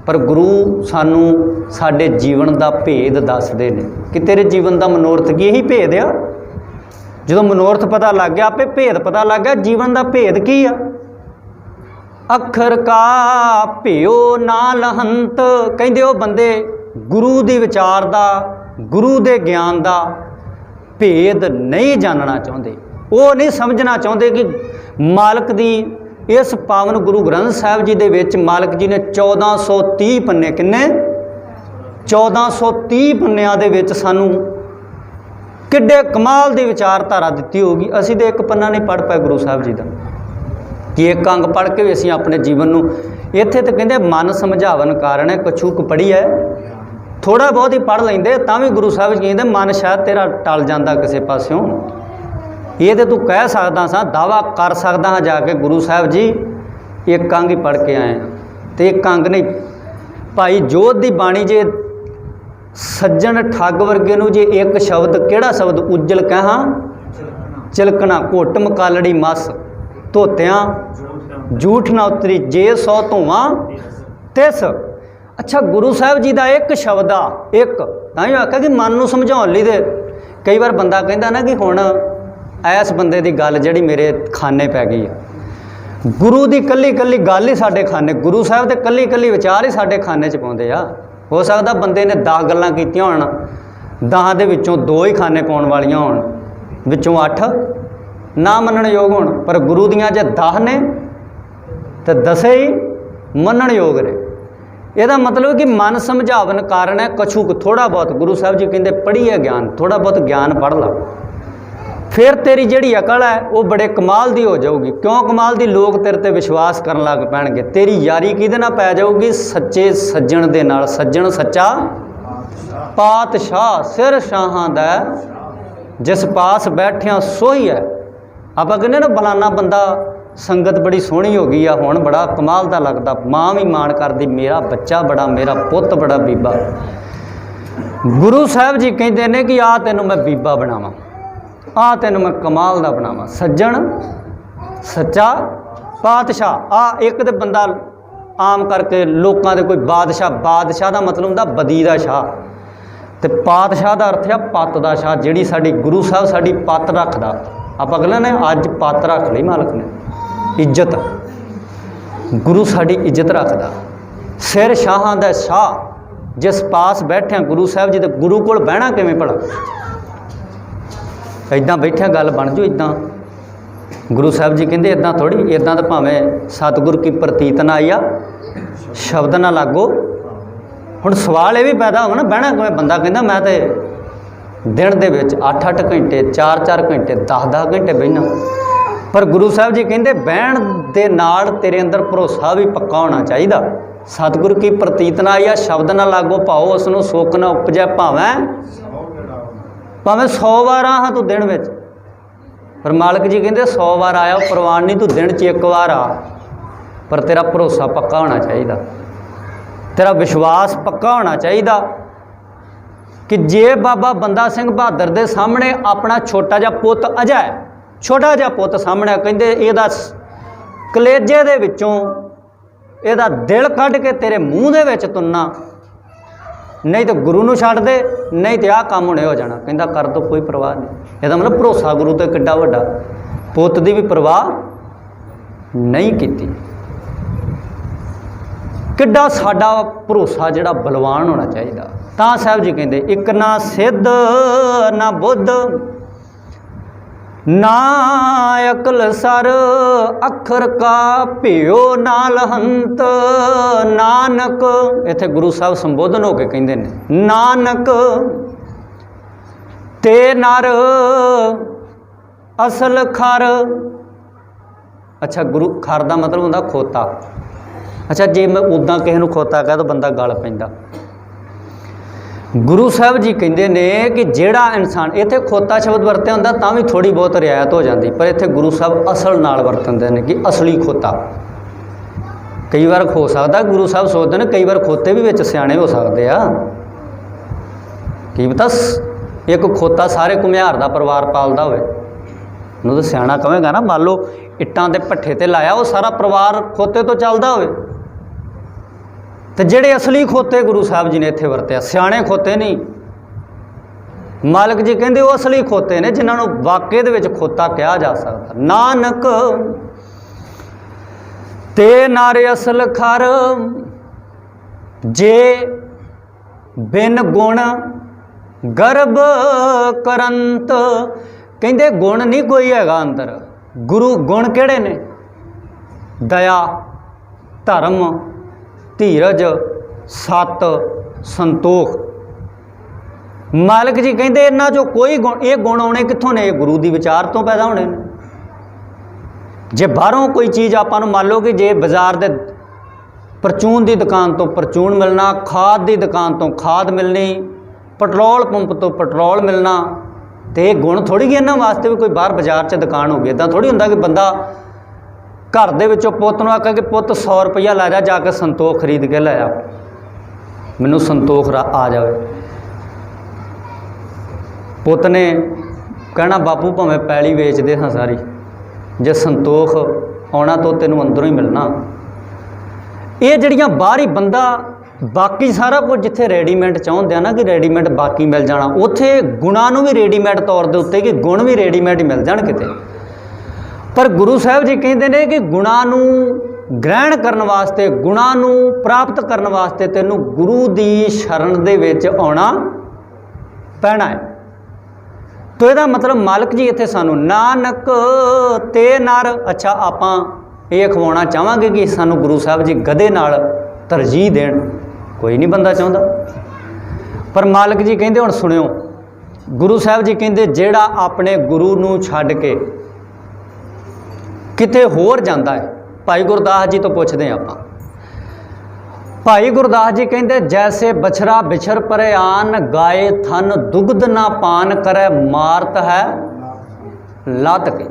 पर गुरु सानू साडे जीवन का भेद दसदे ने कि तेरे जीवन का मनोरथ की यही भेद आ। जो मनोरथ पता लग गया आपे भेद पता लग गया, जीवन का भेद की आ। अखर का भेओ ना लहंत, कहंदे वो बंदे गुरु दी विचार दा, गुरु दे ज्ञान दा भेद नहीं जानना चाहते, वो नहीं समझना चाहते कि मालिक दी इस पावन गुरु ग्रंथ साहिब जी दे विच मालिक जी ने 1430 पन्ने, किन्ने 1430 पन्नियां दे विच सानू किड्डे कमाल दी विचारधारा दित्ती होगी। असीं तो एक पन्ना नहीं पढ़ पाए गुरु साहिब जी दा, कि एक अंग पढ़ के भी असीं अपने जीवन नूं, इत्थे तो कहंदे मन समझावन कारण है, कछूक पढ़ी है, थोड़ा बहुत ही पढ़ लेंदे तां भी गुरु साहिब जी कहंदे मन शायद तेरा टल जांदा किसी पास्यों। ये तो तू कह सकदा सा, दावा कर सकदा हाँ जाके गुरु साहिब जी एक अंग ही पढ़ के आए, तो एक अंग नहीं। भाई जोध दी बाणी जे सज्जन ठग वर्गे नूं जे एक शब्द, किहड़ा शब्द उज्जल कहां चिलकना, घुट मकालड़ी मस धोतियां झूठ ना उतरी, जे 100 धुआं तिस। अच्छा गुरु साहिब जी का एक शब्द आ, एक तां ही आख्या कि मन नूं समझाउण लई। दे कई बार बंदा कहंदा ना कि हुण इस बंदे की गल जिहड़ी मेरे खाने पै गई है। गुरु की कल्ली कल्ली गल ही साडे खाने, गुरु साहिब के कल्ली कल्ली विचार ही साडे खाने च पाउंदे आ। हो सकदा बंदे ने 10 गल्लां कीतियां होण, 10 दे विचों 2 ही खाने पाउण वालियां होण, विचों 8 ना मनण योग होण, पर गुरु दियां जे 10 ने तो 10 ही मनण योग ने। ਇਹਦਾ मतलब कि मन समझावन कारण है कछूक थोड़ा बहुत। गुरु साहब जी कहते पढ़ी है ज्ञान, थोड़ा बहुत ज्ञान पढ़ ला, फिर तेरी जिहड़ी अकल है वो बड़े कमाल दी हो जाऊगी। क्यों कमाल दी? लोग तेरे ते विश्वास करन लग पैणगे। तेरी यारी किहदे नाल पै जाऊगी? सच्चे सज्जण दे नाल। सज्जण सच्चा पातशाह, सिर शाहां दा जिस पास बैठिया सोही है। आपां कहने ना फलाना बंदा संगत बड़ी सोहनी हो गई आ, हुण बड़ा कमाल दा लगदा, माँ भी मान करदी मेरा बच्चा बड़ा, मेरा पुत्त बड़ा बीबा। गुरु साहब जी कहते हैं कि आ तैनूं मैं बीबा बनावां, आ तैनूं मैं कमाल दा बनावां। सज्जण सच्चा पातशाह। आ एक तो बंदा आम करके लोगों के कोई बादशाह, बादशाह का मतलब हुंदा बदी दा शाह, तो पातशाह का अर्थ है पत्त दा शाह। जिहड़ी साडी गुरु साहब साडी पत्त रखदा, आपां कहने ने अज पत्त रख लई मालक ने, इज्जत। गुरु साडी इज्जत रखदा। सिर शाहां दा शाह, जिस पास बैठे गुरु साहब जी दे। गुरु कोल बहना किवें भला? इदां बैठिया गल बन जाओ इदां? गुरु साहब जी कहंदे इदां थोड़ी, इदां तो भावें सतगुर की प्रतीत ना आईया शब्द ना लागो। हुण सवाल ये भी पैदा होगा ना, बहना किवें? बंदा कहंदा मैं तो दिन दे विच 8-8 घंटे, 4-4 घंटे, 10-10 घंटे बहना। पर गुरु साहब जी कहते बहन दे नाल तेरे अंदर भरोसा भी पक्का होना चाहिए। सतगुर की प्रतीत ना या शब्द ना लागो पाओ उसनों सुख ना उपजै भावें भावें 100 बार हाँ तू दिन में। पर मालिक जी कहते 100 बार आया प्रवान नहीं, तू दिन च 1 बार आ, पर तेरा भरोसा पक्का होना चाहिए, तेरा विश्वास पक्का होना चाहिए कि जे बाबा बंदा सिंह बहादुर के सामने अपना छोटा जिहा पुत अजय, छोटा जिहा पुत सामने कहते इहदा कलेजे दे विचों इहदा दिल कढ़ के तेरे मूँह दे विच तुन्ना, नहीं तो गुरु नूं छड्ड दे, नहीं तो आह काम हुणे हो जाना। कहंदा कर दो, कोई परवाह नहीं। इहदा मतलब भरोसा गुरु ते किड्डा वड्डा, पुत दी भी परवाह नहीं कीती। किड्डा साडा भरोसा जिहड़ा बलवान होना चाहिए। तां साहब जी कहंदे इक ना सिद्ध ना बुद्ध ना अकल सर, अखर का भियो नाल हंत, नानक। इत्थे गुरु साहब संबोधन होके कहंदे ने नानक ते नर असल खर। अच्छा, गुरु खर दा मतलब हुंदा खोता। अच्छा, जे मैं उदां किसी नूं खोता कह तो बंदा गल पैंदा। गुरु साहब जी कहते हैं कि जेड़ा इंसान इत्थे खोता शब्द वरत्या हुंदा तां भी थोड़ी बहुत रियायत हो जाती, पर इत्थे गुरु साहब असल नाल वरतते हैं कि असली खोता। कई बार खो सकता, गुरु साहब सोचते हैं कई बार खोते भी विच सियाणे हो सकते आ, की पता एक खोता सारे घुमियार का परिवार पालदा होवे, उन्होंने तो सियाणा कहेगा ना। मान लो इट्टां दे भट्ठे ते लाया, वो सारा परिवार खोते तो चलदा होवे। तो जेड़े असली खोते गुरु साहब जी ने इत्थे वरत्या, सियाणे खोते नहीं। मालिक जी कहते वो असली खोते ने जिन्होंने वाकई दे विच खोता कहा जा सकता। नानक ते नारे असल खर, जे बिन गुण गर्भ करंत। कहते गुण नहीं कोई हैगा अंदर। गुरु गुण किहड़े ने? दया, धर्म, धीरज, सत, संतोख। मालिक जी कहते इन्हां चों कोई गुण, ये गुण आने कित्थों ने? गुरु की विचार तो पैदा होने ने। जे बाहरों कोई चीज़ आपां नूं मान लो कि जे बाजार दे परचून की दुकान तो परचून मिलना, खाद की दुकान तो खाद मिलनी, पेट्रोल पंप तो पेट्रोल मिलना, तो ये गुण थोड़ी कि इन्हां वास्ते भी कोई बाहर बाजार च दुकान होगी। इदां थोड़ी हुंदा कि बंदा घर दे विचों पुत्त नूं आखे कि पुत्त 100 रुपया लै जा, जाके संतोख खरीद के लै आ, मैनूं संतोख आ जाए। पुत्त ने कहना बापू भावें पैली वेच दे हाँ सारी, जे संतोख आना तो तेनों अंदरों ही मिलना। ये जड़ियाँ बाहरी बंदा बाकी सारा कुछ जिथे रेडीमेड चाहते हैं ना कि रेडीमेड बाकी मिल जाना, उत्थे गुणां नूं भी रेडीमेड तौर के उत्ते कि गुण भी रेडीमेड ही मिल जाण किते। पर गुरु साहब जी कहते हैं कि गुणां नूं ग्रहण करने वास्ते, गुणां नूं प्राप्त करने वास्ते तेनों गुरु की शरण दे विच आउणा पैना है। तो यदा मतलब मालिक जी इत्थे सानू नानक ते नर। अच्छा, आपां ये अखवाउणा चाहांगे कि सानू गुरु साहब जी गधे नाल तरजीह देण, कोई नहीं बंदा चाहुंदा। पर मालिक जी कहंदे हुण सुणिओ, गुरु साहब जी कहंदे जेड़ा अपने गुरु नूं छड्ड के किते होर जांदा है। भाई गुरदास जी तो पुछदे आपां। भाई गुरदास जी कहते जैसे बछड़ा बिछर परे आन, गाय थन दुग्ध ना पान करे, मारत है लत के।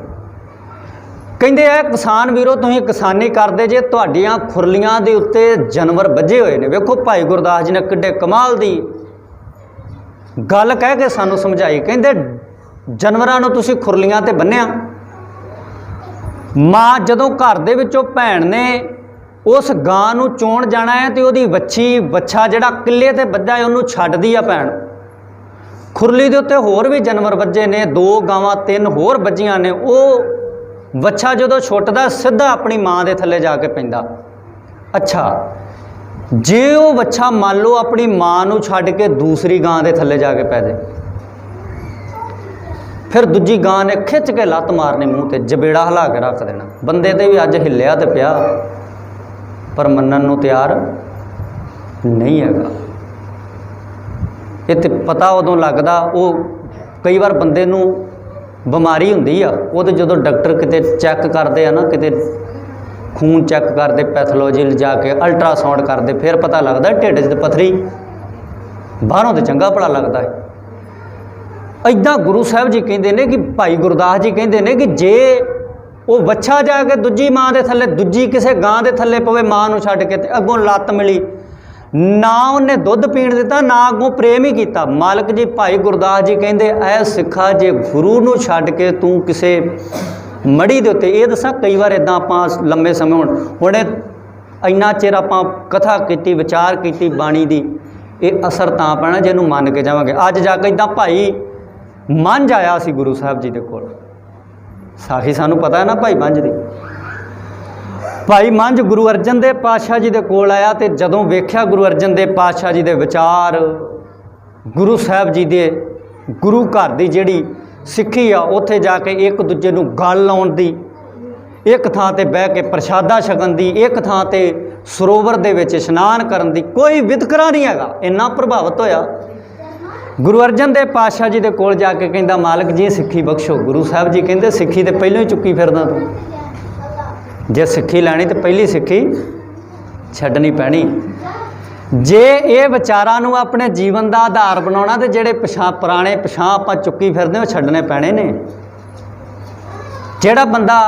कहते है किसान वीरो तुसीं किसानी करदे जे, तुहाडीआं खुरलियां दे उत्ते जानवर बजे हुए ने। वेखो भाई गुरदास जी ने किड्डे कमाल दी गल कह के सानू समझाई। कहते जानवरां नूं तुसीं खुरलियां ते बन्निया, माँ जदों घर दे विचों भैण ने उस गां नूं चोण जाना है तो वही वच्छी वच्छा जिहड़ा किले ते बज्झा है उन्होंने छड्डदी आ भैण। खुरली दे उत्ते होर भी जानवर बज्जे ने, 2 गावां 3 होर बज्जियां ने। वो वच्छा जदों छुटदा सीधा अपनी माँ के थल्ले जाके पैंदा। अच्छा, जे वो वच्छा मान लो अपनी माँ नूं छड्ड के दूसरी गां के थल्ले जाके पै जाए, फिर दूजी गां ने खिच के लत्त मारनी मूँह ते, जबेड़ा हिला के रख देना। बंदे ते भी अज हिलिया तो पिया पर मनन नूं तैयार नहीं हैगा। ये तो पता उदों लगदा, वो कई बार बंदे नूं बीमारी हुंदी आ, वो तो जदों डॉक्टर किते चैक करते हैं ना, किते खून चैक करते, पैथोलॉजी जाके अल्ट्रासाउंड करते, फिर पता लगता ढिड च पत्थरी, बाहरों तो चंगा भला लगता है। इदा गुरु साहब जी कहते हैं कि भाई गुरदास जी कहते हैं कि जे वो बच्छा जाके दूजी माँ के थले, दूजी किसी गां के थले पवे, माँ को छड्ड के अगों लत्त मिली, ना उन्हें दुध पीण दिता, ना अगों प्रेम ही किया। मालक जी भाई गुरदास जी कहते ऐ सिखा, जे गुरु नूं छड्ड के तू किसी मड़ी दे उत्ते, ये दसा कई बार इदा आप लंबे समय हुण इन्ना चिर आप कथा की, विचार की बाणी की, ये असर तां पैना जिन्हों मन के जावांगे। अज जाके इदा भाई मंझ आया सी गुरु साहब जी दे कोल, साखी सानू पता है ना भाई मंझ दी। भाई मंझ गुरु अर्जन देव पातशाह जी दे कोल आया, तो जदों वेख्या गुरु अर्जन देव पातशाह जी दे विचार, गुरु साहब जी दे गुरु घर की जिहड़ी सिੱਖੀ आ, उत्थे जाके एक दूजे नूं गल लाउण दी, एक थां ते बह के प्रशादा छकन दी, एक थां ते सरोवर दे विच इशनान करन दी, कोई वितकरा नहीं हैगा। इन्ना प्रभावित होया गुरु अर्जन देव पातशाह जी दे कोल जाके कहंदा मालक जी सिੱਖੀ बख्शो। गुरु साहब जी कहंदे सिੱਖੀ ते पहलों ही चुक्की फिरदा तूं, जे सिੱਖੀ लैनी तो पहली सिੱਖੀ छड्डनी पैनी। जे ये विचारां नूं अपने जीवन का आधार बनाउणा तो जिहड़े पुराने पिछां आपां चुक्की फिरदे हो छड्डने पैणे ने। जिहड़ा बंदा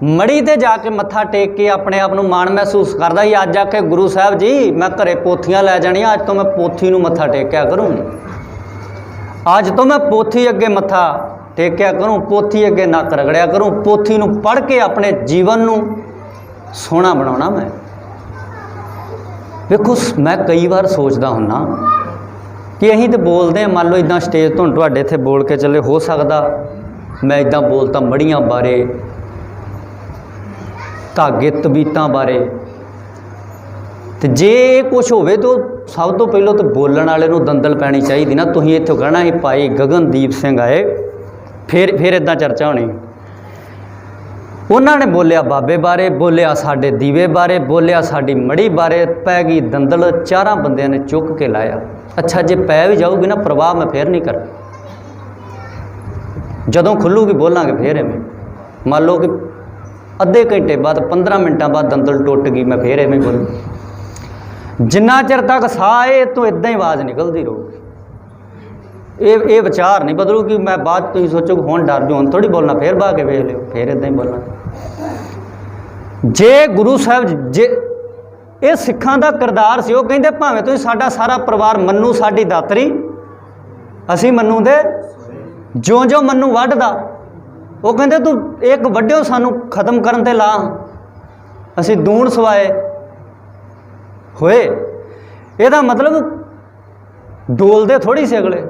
मड़ी ते जाके मत्था टेक के अपने आप नूं माण महसूस करदा ही, अज आके गुरु साहब जी मैं घरे पोथियां लै जाणियां, अज तो मैं पोथी नूं मत्था टेकिया करूँ, अज तो मैं पोथी अगे मत्था टेकिया करूँ, पोथी अगे नक रगड़िया करूँ, पोथी नूं पढ़ के अपने जीवन नूं सोहना बनाउणा। मैं देखो मैं कई बार सोचता हुन्ना कि असीं तो बोलते हैं, मान लो इदा स्टेज तो तुहाडे इत्थे बोल के चले, हो सकता मैं इदा बोलता मड़ियां बारे, धागे तबीतां बारे, तो जे कुछ होवे तो सब तो पहलों तो बोलण वाले नूं दंदल पैनी चाहिए ना। तुसीं इत्थों कहना कि भाई गगनदीप सिंह आए, फिर इदा चर्चा होनी। उन्होंने बोलिया बाबे बारे, बोलिया साडे दीवे बारे, बोलिया साडी मड़ी बारे, पै गई दंदल, चारां बंदियां ने चुक के लाया। अच्छा जे पै भी जाऊगी ना प्रवाह मैं फिर नहीं कर, जदों खुलूगी बोलांगे फिर एवें। मान लो कि अद्धे घंटे बाद 15 मिनटां बाद दंदल टुट गई, मैं फिर एवें बोलूँ। जिन्ना चिर तक साह है तो इदां ही आवाज़ निकलती रहूगी। ये विचार नहीं बदलू कि मैं बाद तुम सोचो हुण डर जो, हुण थोड़ी बोलना, फिर बह के वेख लियो, फिर इदां ही बोलना। जे गुरु साहब जे ये सिखां दा किरदार सी, वो कहंदे भावें तुसीं साडा सारा परिवार मन्नू साडी दातरी, असीं मन्नू दे ज्यों ज्यों मन्नू वढदा, वो कहंदे तू एक वड्डिओ सानू खत्म करन ते ला, असीं दूण सवाए होए। ਇਹਦਾ मतलब डोलते थोड़ी से अगले,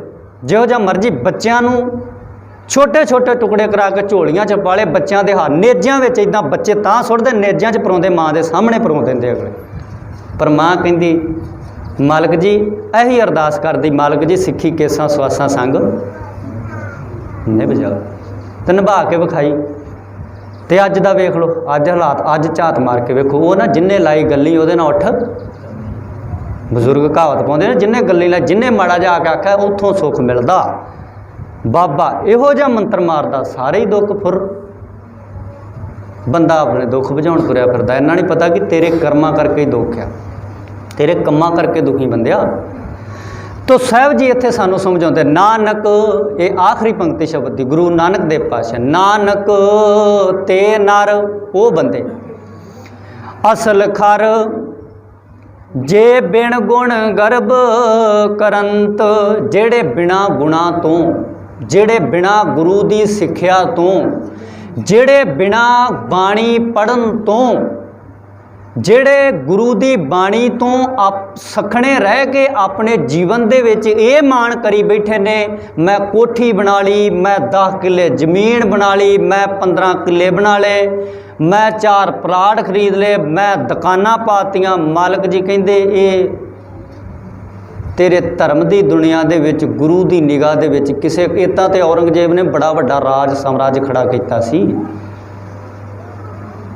जो जा मर्जी बच्चों छोटे छोटे टुकड़े करा के झोलियां च पाले, बच्चों के हाथ नेजियां विच इदां बच्चे तां सुट्टदे, नेजियां च पराउंदे, माँ के सामने पराउं दिंदे अगले। पर माँ कहती मालक जी यही अरदास करदी, मालक जी सिੱਖੀ केसां स्वासां संग निभ जाओ, तो निभा के विखाई। तो अज का वेख लो, अज हालात, अज झात मार के वेखो, वो ना जिन्हें लाई गली वो उठ, बजुर्ग कहावत पाते हैं, जिन्हें गली लाई, जिन्हें माड़ा जा आके आख्या उतों सुख मिलता। बाबा इहो जिहा मंत्र मारदा सारे ही दुख फुर, बंदा अपने दुख बुझाउण तुरिया फिरदा, इन्ना नहीं पता कि तेरे कर्मां करके ही दुख आ, तेरे कम्मां करके दुखी बंदिया। तो साहब जी इत्थे सानू समझाउंदे, नानक ये आखिरी पंक्ति शब्द दी गुरु नानक देव पातशाह, नानक ते नर वो बंदे असल खर, जे बिन गुण गर्भ करंत, जेड़े बिना गुणा तो, जेड़े बिना गुरु की सिक्ख्या तो, जेड़े बिना बाणी पढ़न तो, जेड़े गुरु की बाणी तो आप सखने रह के अपने जीवन दे विच ये मान करी बैठे ने, मैं कोठी बना ली, मैं 10 किले जमीन बना ली, मैं 15 किले बना ले, मैं 4 प्लाट खरीद ले, मैं दुकानां पातियां। मालक जी कहंदे ये तेरे धर्म की दुनिया दे विच गुरु की निगाह दे विच किसे, इतां ते औरंगजेब ने बड़ा वड्डा राज साम्राज्य खड़ा किया सी,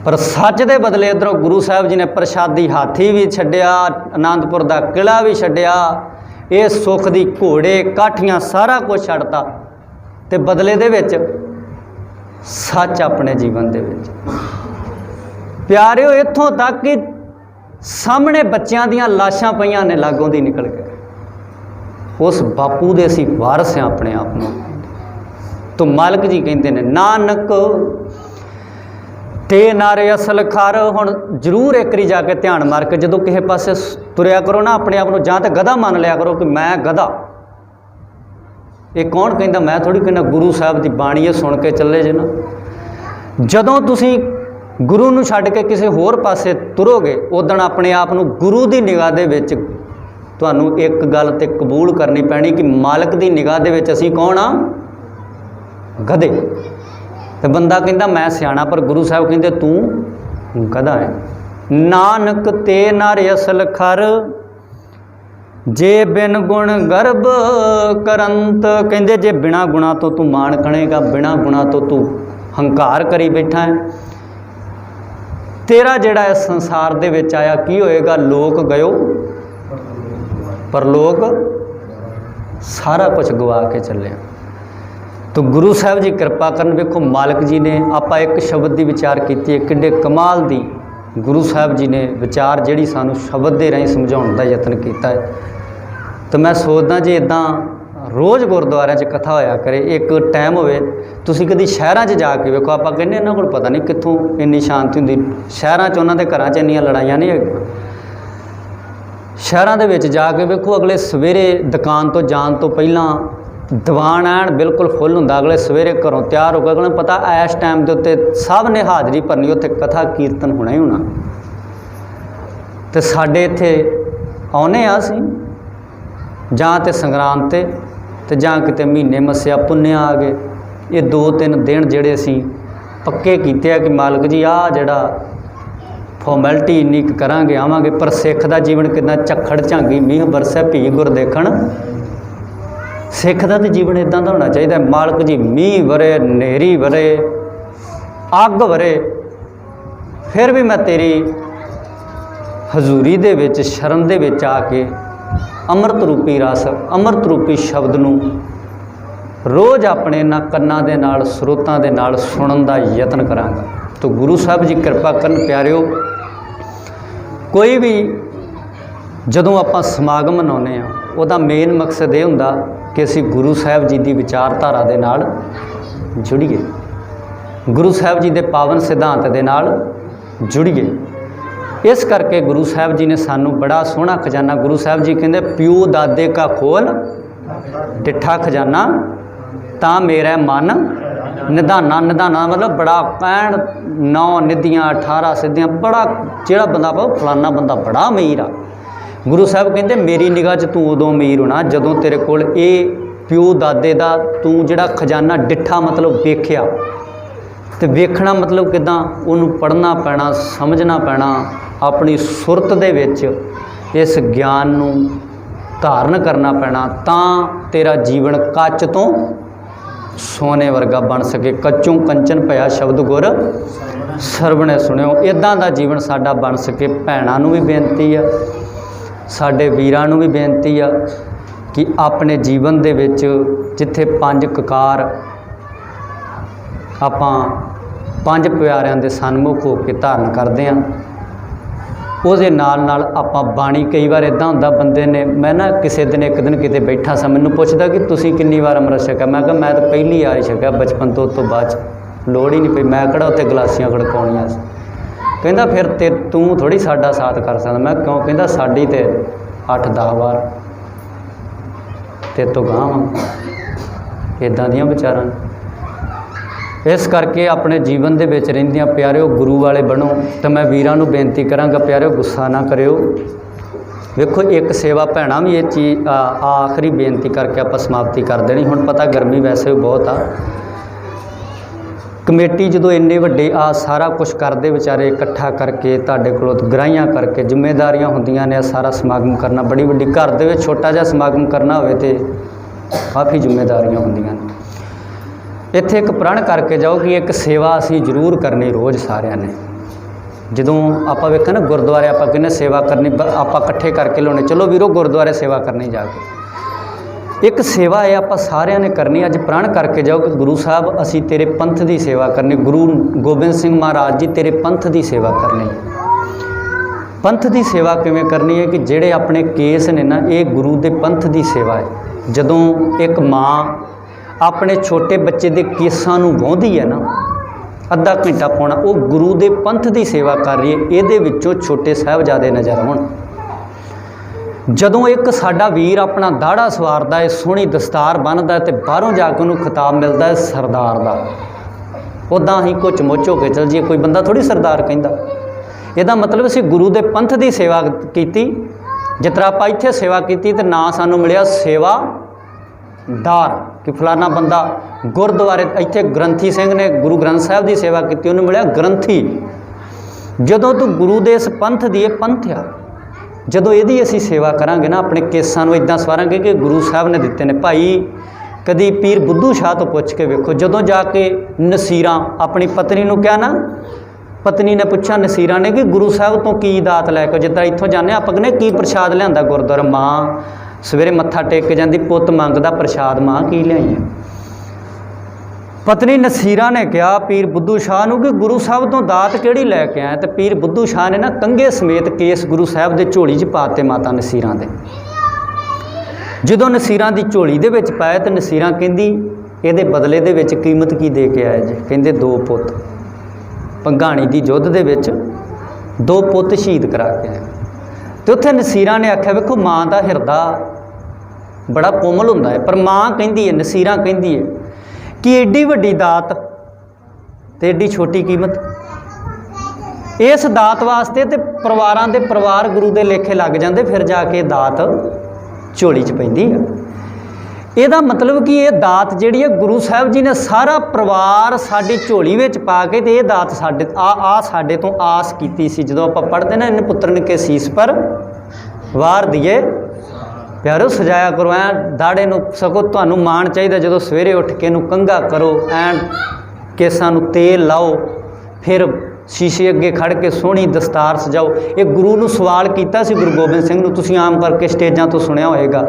पर सच के बदले इधरों गुरु साहब जी ने प्रशादी हाथी भी छड्डिया, आनंदपुर का किला भी छड्डिया, ये सुख की घोड़े काठियां सारा कुछ छड्डता, ते बदले दे विच सच अपने जीवन दे विच प्यारिओ इत्थों तक कि सामने बच्चों दीयां लाशां पईयां ने लागों दी निकल के, उस बापू दे असीं वारस हैं अपने आप नूं। तो मालक जी कहते हैं नानक ते नारे असल खर। हुण जरूर एक बारी जाके ध्यान मार के जदों किसी पासे तुरिया करो ना, अपने आप को जां तो गधा मान लिया करो कि मैं गधा। ये कौन कहता? मैं थोड़ी कहना, गुरु साहब की बाणी है सुन के चले जे ना। जदों तुसी गुरु नूं छड्ड के किसी होर पासे तुरोगे, उदण अपने आप नूं गुरु की निगाह दे विच तुहानूं एक गल ते कबूल करनी पैनी कि मालक की निगाह दे विच असीं कौन आ? गधे। तो बंदा कहता मैं सियाणा, पर गुरु साहब कहते तू गधा है। नानक ते नर असल खर, जे बिन गुण गर्भ करंत। कहते जे बिना गुणा तो तू मान कणेगा, बिना गुणा तो तू हंकार करी बैठा है, तेरा जिहड़ा इस संसार दे विच आया की होएगा? लोक गयो परलोक सारा कुछ गवा के चले। तो गुरु साहब जी कृपा करन। वेखो मालक जी ने आपां एक शब्द की विचार की है, किड्डे कमाल दी गुरु साहब जी ने विचार जिहड़ी सानू शब्द दे राहीं समझाउण दा यतन कीता है। तो मैं सोचदा जे इदां रोज़ गुरुद्वारिਆਂ 'ਚ कथा होया करे, एक टाइम होवे तुसीं कदी शहरां 'ਚ जाके वेखो, आपां कहने इन्हां कोल पता नहीं कित्थों इन्नी शांति हुंदी, शहरां 'ਚ उन्हां दे घरां 'ਚ इन्नियां लड़ाइयां नहीं हैगियां। शहरां दे विच जाके वेखो, अगले सवेरे दुकान तो जाण तो पहिलां दीवान ऐन बिल्कुल फुल हुंदा, अगले सवेरे घरों तैयार हो के अगले पता इस टाइम के उत्ते सब ने हाज़री भरनी, उत्थे कथा कीर्तन होना ही होना। तो साडे इत्थे आउने आ असीं जां ते संगरांद ते जां किते महीने मस्सिया पुन्निया आ गए, ये 2-3 दिन जिहड़े असीं पक्के कीते आ कि मालक जी आ जिहड़ा फॉर्मैलिटी इन्नी करांगे आवांगे। पर सिख दा जीवन कितना झक्खड़ झांगी मीह बरसे भी गुर देखण। सिख का तो जीवन इदां दा होना चाहिए, मालक जी मीह वरे, नेरी वरे, अग वरे, फिर भी मैं तेरी हजूरी दे विच शरण दे विच आके अमृत रूपी रस, अमृत रूपी शब्द नूं रोज़ अपने इन्हां कन्नां दे नाल, स्रोतां दे नाल सुणन दा यतन करांगा। तो गुरु साहब जी कृपा करन। प्यारिओ, कोई भी जदों आपां समागम मनाउने आ, उहदा मेन मकसद ये हुंदा कि असीं गुरु साहब जी की विचारधारा दे नाल जुड़ीए, गुरु साहब जी के पावन सिद्धांत दे नाल जुड़ीए। इस करके गुरु साहब जी ने सानू बड़ा सोहना खजाना, गुरु साहब जी कहते प्यो दादे का खोल डिठा खजाना, ता मेरा मन निधाना। निधाना मतलब बड़ा पैण 9 निधियां 18 सिद्धियां, बड़ा जिहड़ा बंदा फलाना बंदा बड़ा अमीर आ। गुरु साहब कहते मेरी निगाह च तू उदों अमीर होना जदों तेरे कोल ये प्यो दादे दा तू जिहड़ा खजाना डिठा मतलब वेख्या। तो वेखना मतलब किदां? उन्होंने पढ़ना पैना, समझना पैना, अपनी सुरत दे विच इस ज्ञान नूं धारण करना पैना, तां तेरा जीवन कच तो सोने वर्गा बन सके। कच्चों कंचन भया शब्द गुर सरवणे सुनियो। इदां दा जीवन साडा बन सके। भैणां नूं भी बेनती है, साडे वीरां नूं भी बेनती है कि अपने जीवन दे विच जिथे 5 ककार आपां 5 प्यारिਆਂ ਦੇ सन्मुख हो के धारण करते हैं, ਉਹਦੇ ਨਾਲ ਆਪਾਂ ਬਾਣੀ ਕਈ ਵਾਰ इदां ਹੁੰਦਾ ਬੰਦੇ ने, मैं ना किसी दिन एक दिन किते बैठा सा, मैनूं पुछदा कि तुसीं किन्नी वार अमृत छकिया। मैं कहा मैं तो पहली वार ही छकिया बचपन तो, उस तो बाद लोड़ ही नहीं पई, मैं किहड़ा उत्थे गलासियां खड़काउणीਆਂ सी। कहंदा फिर ते तू थोड़ी साडा साथ कर सकदा। मैं क्यों? कहंदा साडी ते 8-10 वार ते तो गांह वां। इदां दीयां विचारां। इस करके अपने जीवन दे विच रहिंदियां प्यारिओ गुरु वाले बनो। तो मैं वीरां नूं बेनती करांगा प्यारिओ गुस्सा ना करिओ। वेखो एक सेवा भैणां भी ये चीज़ आखिरी बेनती करके आप समाप्ति कर देनी। हुण पता गर्मी वैसे भी बहुत आ, कमेटी जो इन्ने वड्डे सारा कुछ करते बेचारे इकट्ठा करके तुहाडे कोलों गराहियां करके जिम्मेदारियां हुंदियां ने सारा समागम करना बड़ी वड्डी, घर दे विच छोटा जिहा समागम करना होवे ते काफ़ी जिम्मेदारियां हुंदियां ने। इत्थे एक प्रण करके जाओ कि एक सेवा असीं जरूर करनी रोज़ सारिਆਂ ने। ਜਦੋਂ ਆਪਾਂ ਵੇਖਾਂ ना गुरुद्वारे ਆਪਾਂ कहने सेवा करनी, ਆਪਾਂ इकट्ठे करके लाने, चलो वीरो गुरुद्वारे सेवा करनी जाके। एक सेवा है आप सारिਆਂ ने करनी। अज प्रण करके जाओ कि गुरु साहब असी तेरे पंथ की सेवा करनी। गुरु गोबिंद सिंह महाराज जी तेरे पंथ की सेवा करनी है। पंथ की सेवा किवें करनी है कि जेड़े अपने केस ने ना, ये गुरु के पंथ की सेवा है। जदों एक माँ अपने छोटे बच्चे के केसां नूं वाहुंदी है ना, अद्धा घंटा पौना वो गुरु के पंथ की सेवा कर रही है। ये विचों छोटे साहिबजादे नज़र आउण। जदों एक साडा वीर अपना दाड़ा सवारदा है, सोहनी दस्तार बन्नदा है, तो बाहरों जाके उन्होंने खिताब मिलता है सरदार का। उदां ही कुछ मुच होके चल जी, कोई बंदा थोड़ी सरदार कहंदा। इहदा मतलब असीं गुरु के पंथ की सेवा की। जिस तरह आप इत्थे सेवा की तो ना सानूं मिलिया सेवादार कि फलाना बंदा गुरुद्वारे इत्थे ग्रंथी सिंह ने गुरु ग्रंथ साहिब की सेवा की, उन्होंने मिलिया ग्रंथी। जदों तू गुरु दे इस पंथ की, पंथ आ, जदों यदि असी सेवा करांगे ना, अपने केसां नूं इदां सवारांगे कि गुरु साहब ने दिते ने। भाई कदी पीर बुद्धू शाह तो पुछ के वेखो, जदों जाके नसीरां अपनी पत्नी नूं कहा ना, पत्नी ने पूछा नसीरां ने कि गुरु साहब तो की दात लैके, जिद्दां इत्थों जाने आप कहने की प्रशाद लिआंदा गुरुद्वारा। माँ सवेरे मत्था टेक के जांदी, पुੱਤ मंगदा प्रशाद, माँ की लिआई है। पत्नी नसीरा ने कहा पीर बुद्धू शाह नूं कि गुरु साहब तो दात किहड़ी लैके आया। तो पीर बुद्धू शाह ने ना कंघे समेत केस गुरु साहब के झोली च पाते माता नसीरां दे। जदों नसीरां दी झोली दे विच पाए तो नसीरां कहंदी इहदे बदले दे विच कीमत की दे के आए जी। कहंदे 2 पुੱਤ भंगाणी दी युद्ध दे विच 2 पुੱਤ शहीद करा के आए। तो उत्थे नसीरां ने आख्या वेखो माँ का हिरदा बड़ा कोमल हुंदा है, पर माँ कहंदी है, नसीरां कहंदी है कि एडी वड्डी दात ते एडी छोटी कीमत। इस दात वास्ते ते परिवारां दे परिवार गुरु दे लेखे लग जाते, फिर जाके दात झोली च पैंदी है। ਇਹਦਾ मतलब कि ये दात जिहड़ी है गुरु साहब जी ने सारा परिवार साडी झोली विच पा के ते ये दात साडे साडे तो आस कीती सी। जदों आपां पढ़दे ना इन पुत्रन के सीस पर वार दिए प्यारो सजाया करो, ऐ दाड़े नूं सगों तुहानूं माण चाहिदा। जदों सवेरे उठ के नूं कंघा करो, ऐन केसां नूं तेल लाओ, फिर शीशे अगे खड़ के सोहनी दस्तार सजाओ। ये गुरु नूं सवाल कीता सी गुरु गोबिंद सिंह नूं, तुसीं आम करके स्टेजां तो सुनिया होएगा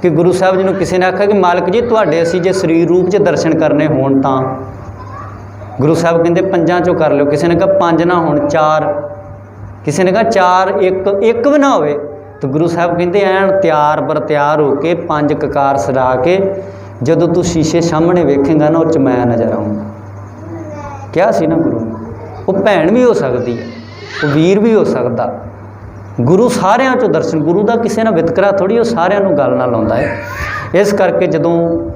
कि गुरु साहब जी नूं किसी ने आख्या कि मालिक जी तुहाडे असीं जे शरीर रूप च दर्शन करने होण तां गुरु साहब कहंदे 5 चों कर लिओ। किसी ने कहा 5 ना होण 4, किसी ने कहा 4 एक भी ना होवे। तो गुरु साहब कहंदे ऐन तैयार पर तैयार होके 5 ककार सजा के जदों तू शीशे सामने वेखेंगा ना, उस च मैं नज़र आऊँगा। क्या सी ना गुरु ने, वो भैन भी हो सकती है, वो वीर भी हो सकता। गुरु सारिਆਂ चों दर्शन, गुरु का किसी ना वितकरा थोड़ी, वो सारिਆਂ नूं गल नाल लाउंदा है। इस करके जदों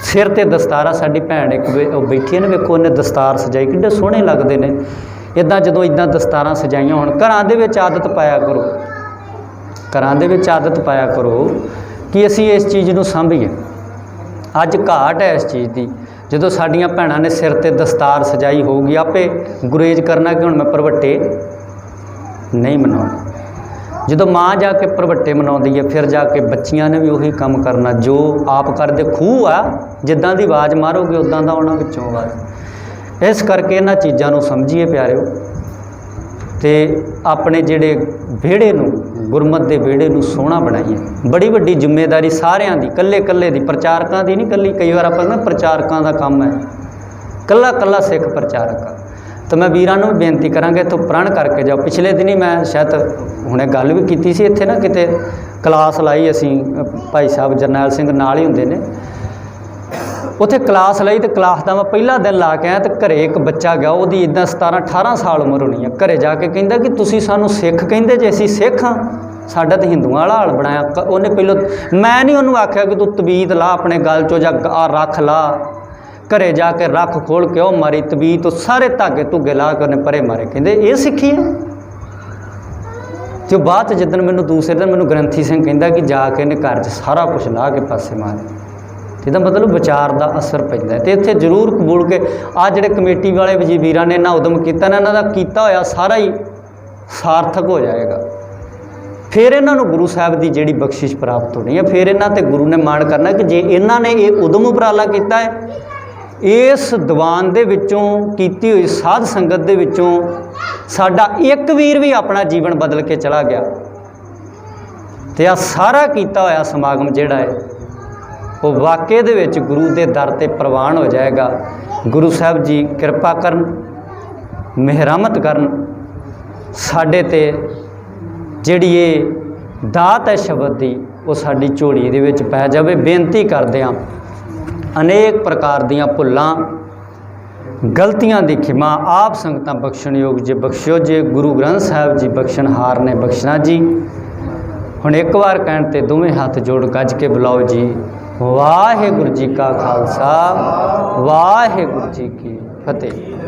सिर ते दस्तारा साडी भैन एक बैठी है ना, वेखो उन्हें दस्तार सजाई, किड्डे सोहणे लगदे ने। इदां जदों इदां दस्तारां सजाइयां होण, घरां दे विच आदत पाया करो, घरां दे विच आदत पाया करो कि असीं इस चीज़ नूं सांभीए। अज घाट है इस चीज़ की। जदों साडियां भैणां ने सिर ते दस्तार सजाई होगी, आपे गुरेज करना कि हुण मैं प्रवट्टे नहीं मनाउणे। जदों माँ जाके प्रवट्टे मनाउंदी है, फिर जाके बच्चियां ने भी उही काम करना जो आप करदे। खूह आ, जिद्दां दी आवाज़ मारोगे उदां दा आउणा विचों आवाज़। इस करके इन्हां चीज़ां नूं समझीए प्यारिओ, ते अपने जिहड़े विहड़े नूं, गुरमत दे विहड़े नूं सोहना बनाइए। बड़ी वड्डी जिम्मेदारी सारिਆਂ दी, कल्ले कल्ले दी, प्रचारकां दी नहीं कल्ली। कई बार आपां कहंदे प्रचारकां दा काम है, कल्ला कल्ला सिख प्रचारक आ। तो मैं वीरां नूं भी बेनती करांगा इत्थों प्रण करके जाओ। पिछले दिन ही मैं शायद हुणे गल भी कीती सी, इत्थे ना किते क्लास लाई असीं, भाई साहब जरनैल सिंह नाल ही हुंदे ने, उत्थे क्लास लाई। तो क्लास का मैं पहला दिन ला के आया, तो घरे एक बच्चा गया, वही इदा 17-18 साल उम्र होनी है। घरे जाके कहता कि तुसीं सानूं सिख कहिंदे जे, असीं सिख हाँ, साडा तो हिंदुआं वाला हाल बनाया। उन्हें पहलों मैं नहीं उन्होंने आख्या कि तू तबीत ला अपने गल चो, जा रख ला। घरे जाके रख खोल के वो मारी तबीत, तो सारे धागे धुगे ला के उन्हें परे मारे। कहते ये सिੱਖੀ है। तो बाद जिदन मैनू दूसरे दिन मैनू ग्रंथी सिंह कहता कि जाके इन्हें घर च सारा कुछ ला के पासे मारे। ਇਹਦਾ मतलब विचार का असर पैदा है। तो इत्थे जरूर कबूल के आ जिहड़े कमेटी वाले वीरां ने इन्ना उदम किया ना, इन्हां दा कीता होया सारा ही सार्थक हो जाएगा। फिर इन्हां नूं गुरु साहब की जिहड़ी बख्शिश प्राप्त होनी है। फिर इन्हां ते गुरु ने मान करना कि जे इन्हां ने ये उदम उपराला किया है, इस दीवान दे विचों कीती हुई साध संगत दे विचों साडा एक वीर भी अपना जीवन बदल के चला गया। तो आ सारा कीता होया समागम जिहड़ा है वो वाकई दे विच गुरु के दर ते प्रवान हो जाएगा। गुरु साहब जी कृपा करन, मेहरमत करन, साडे ते जिहड़ी ये दात है शब्द की वो साडी झोली दे विच पै जावे। बेनती करदे हां अनेक प्रकार दीयां भुल्लां गलतियां दी खिमा आप संगतां बख्शण योग जे बख्शो जे। गुरु ग्रंथ साहब जी बख्शणहार ने बख्शना जी। हुण एक बार कहण ते दोवें हत्थ जोड़ गज के बुलाओ जी, वाहिगुरू जी का खालसा वाहिगुरू जी की फतेह।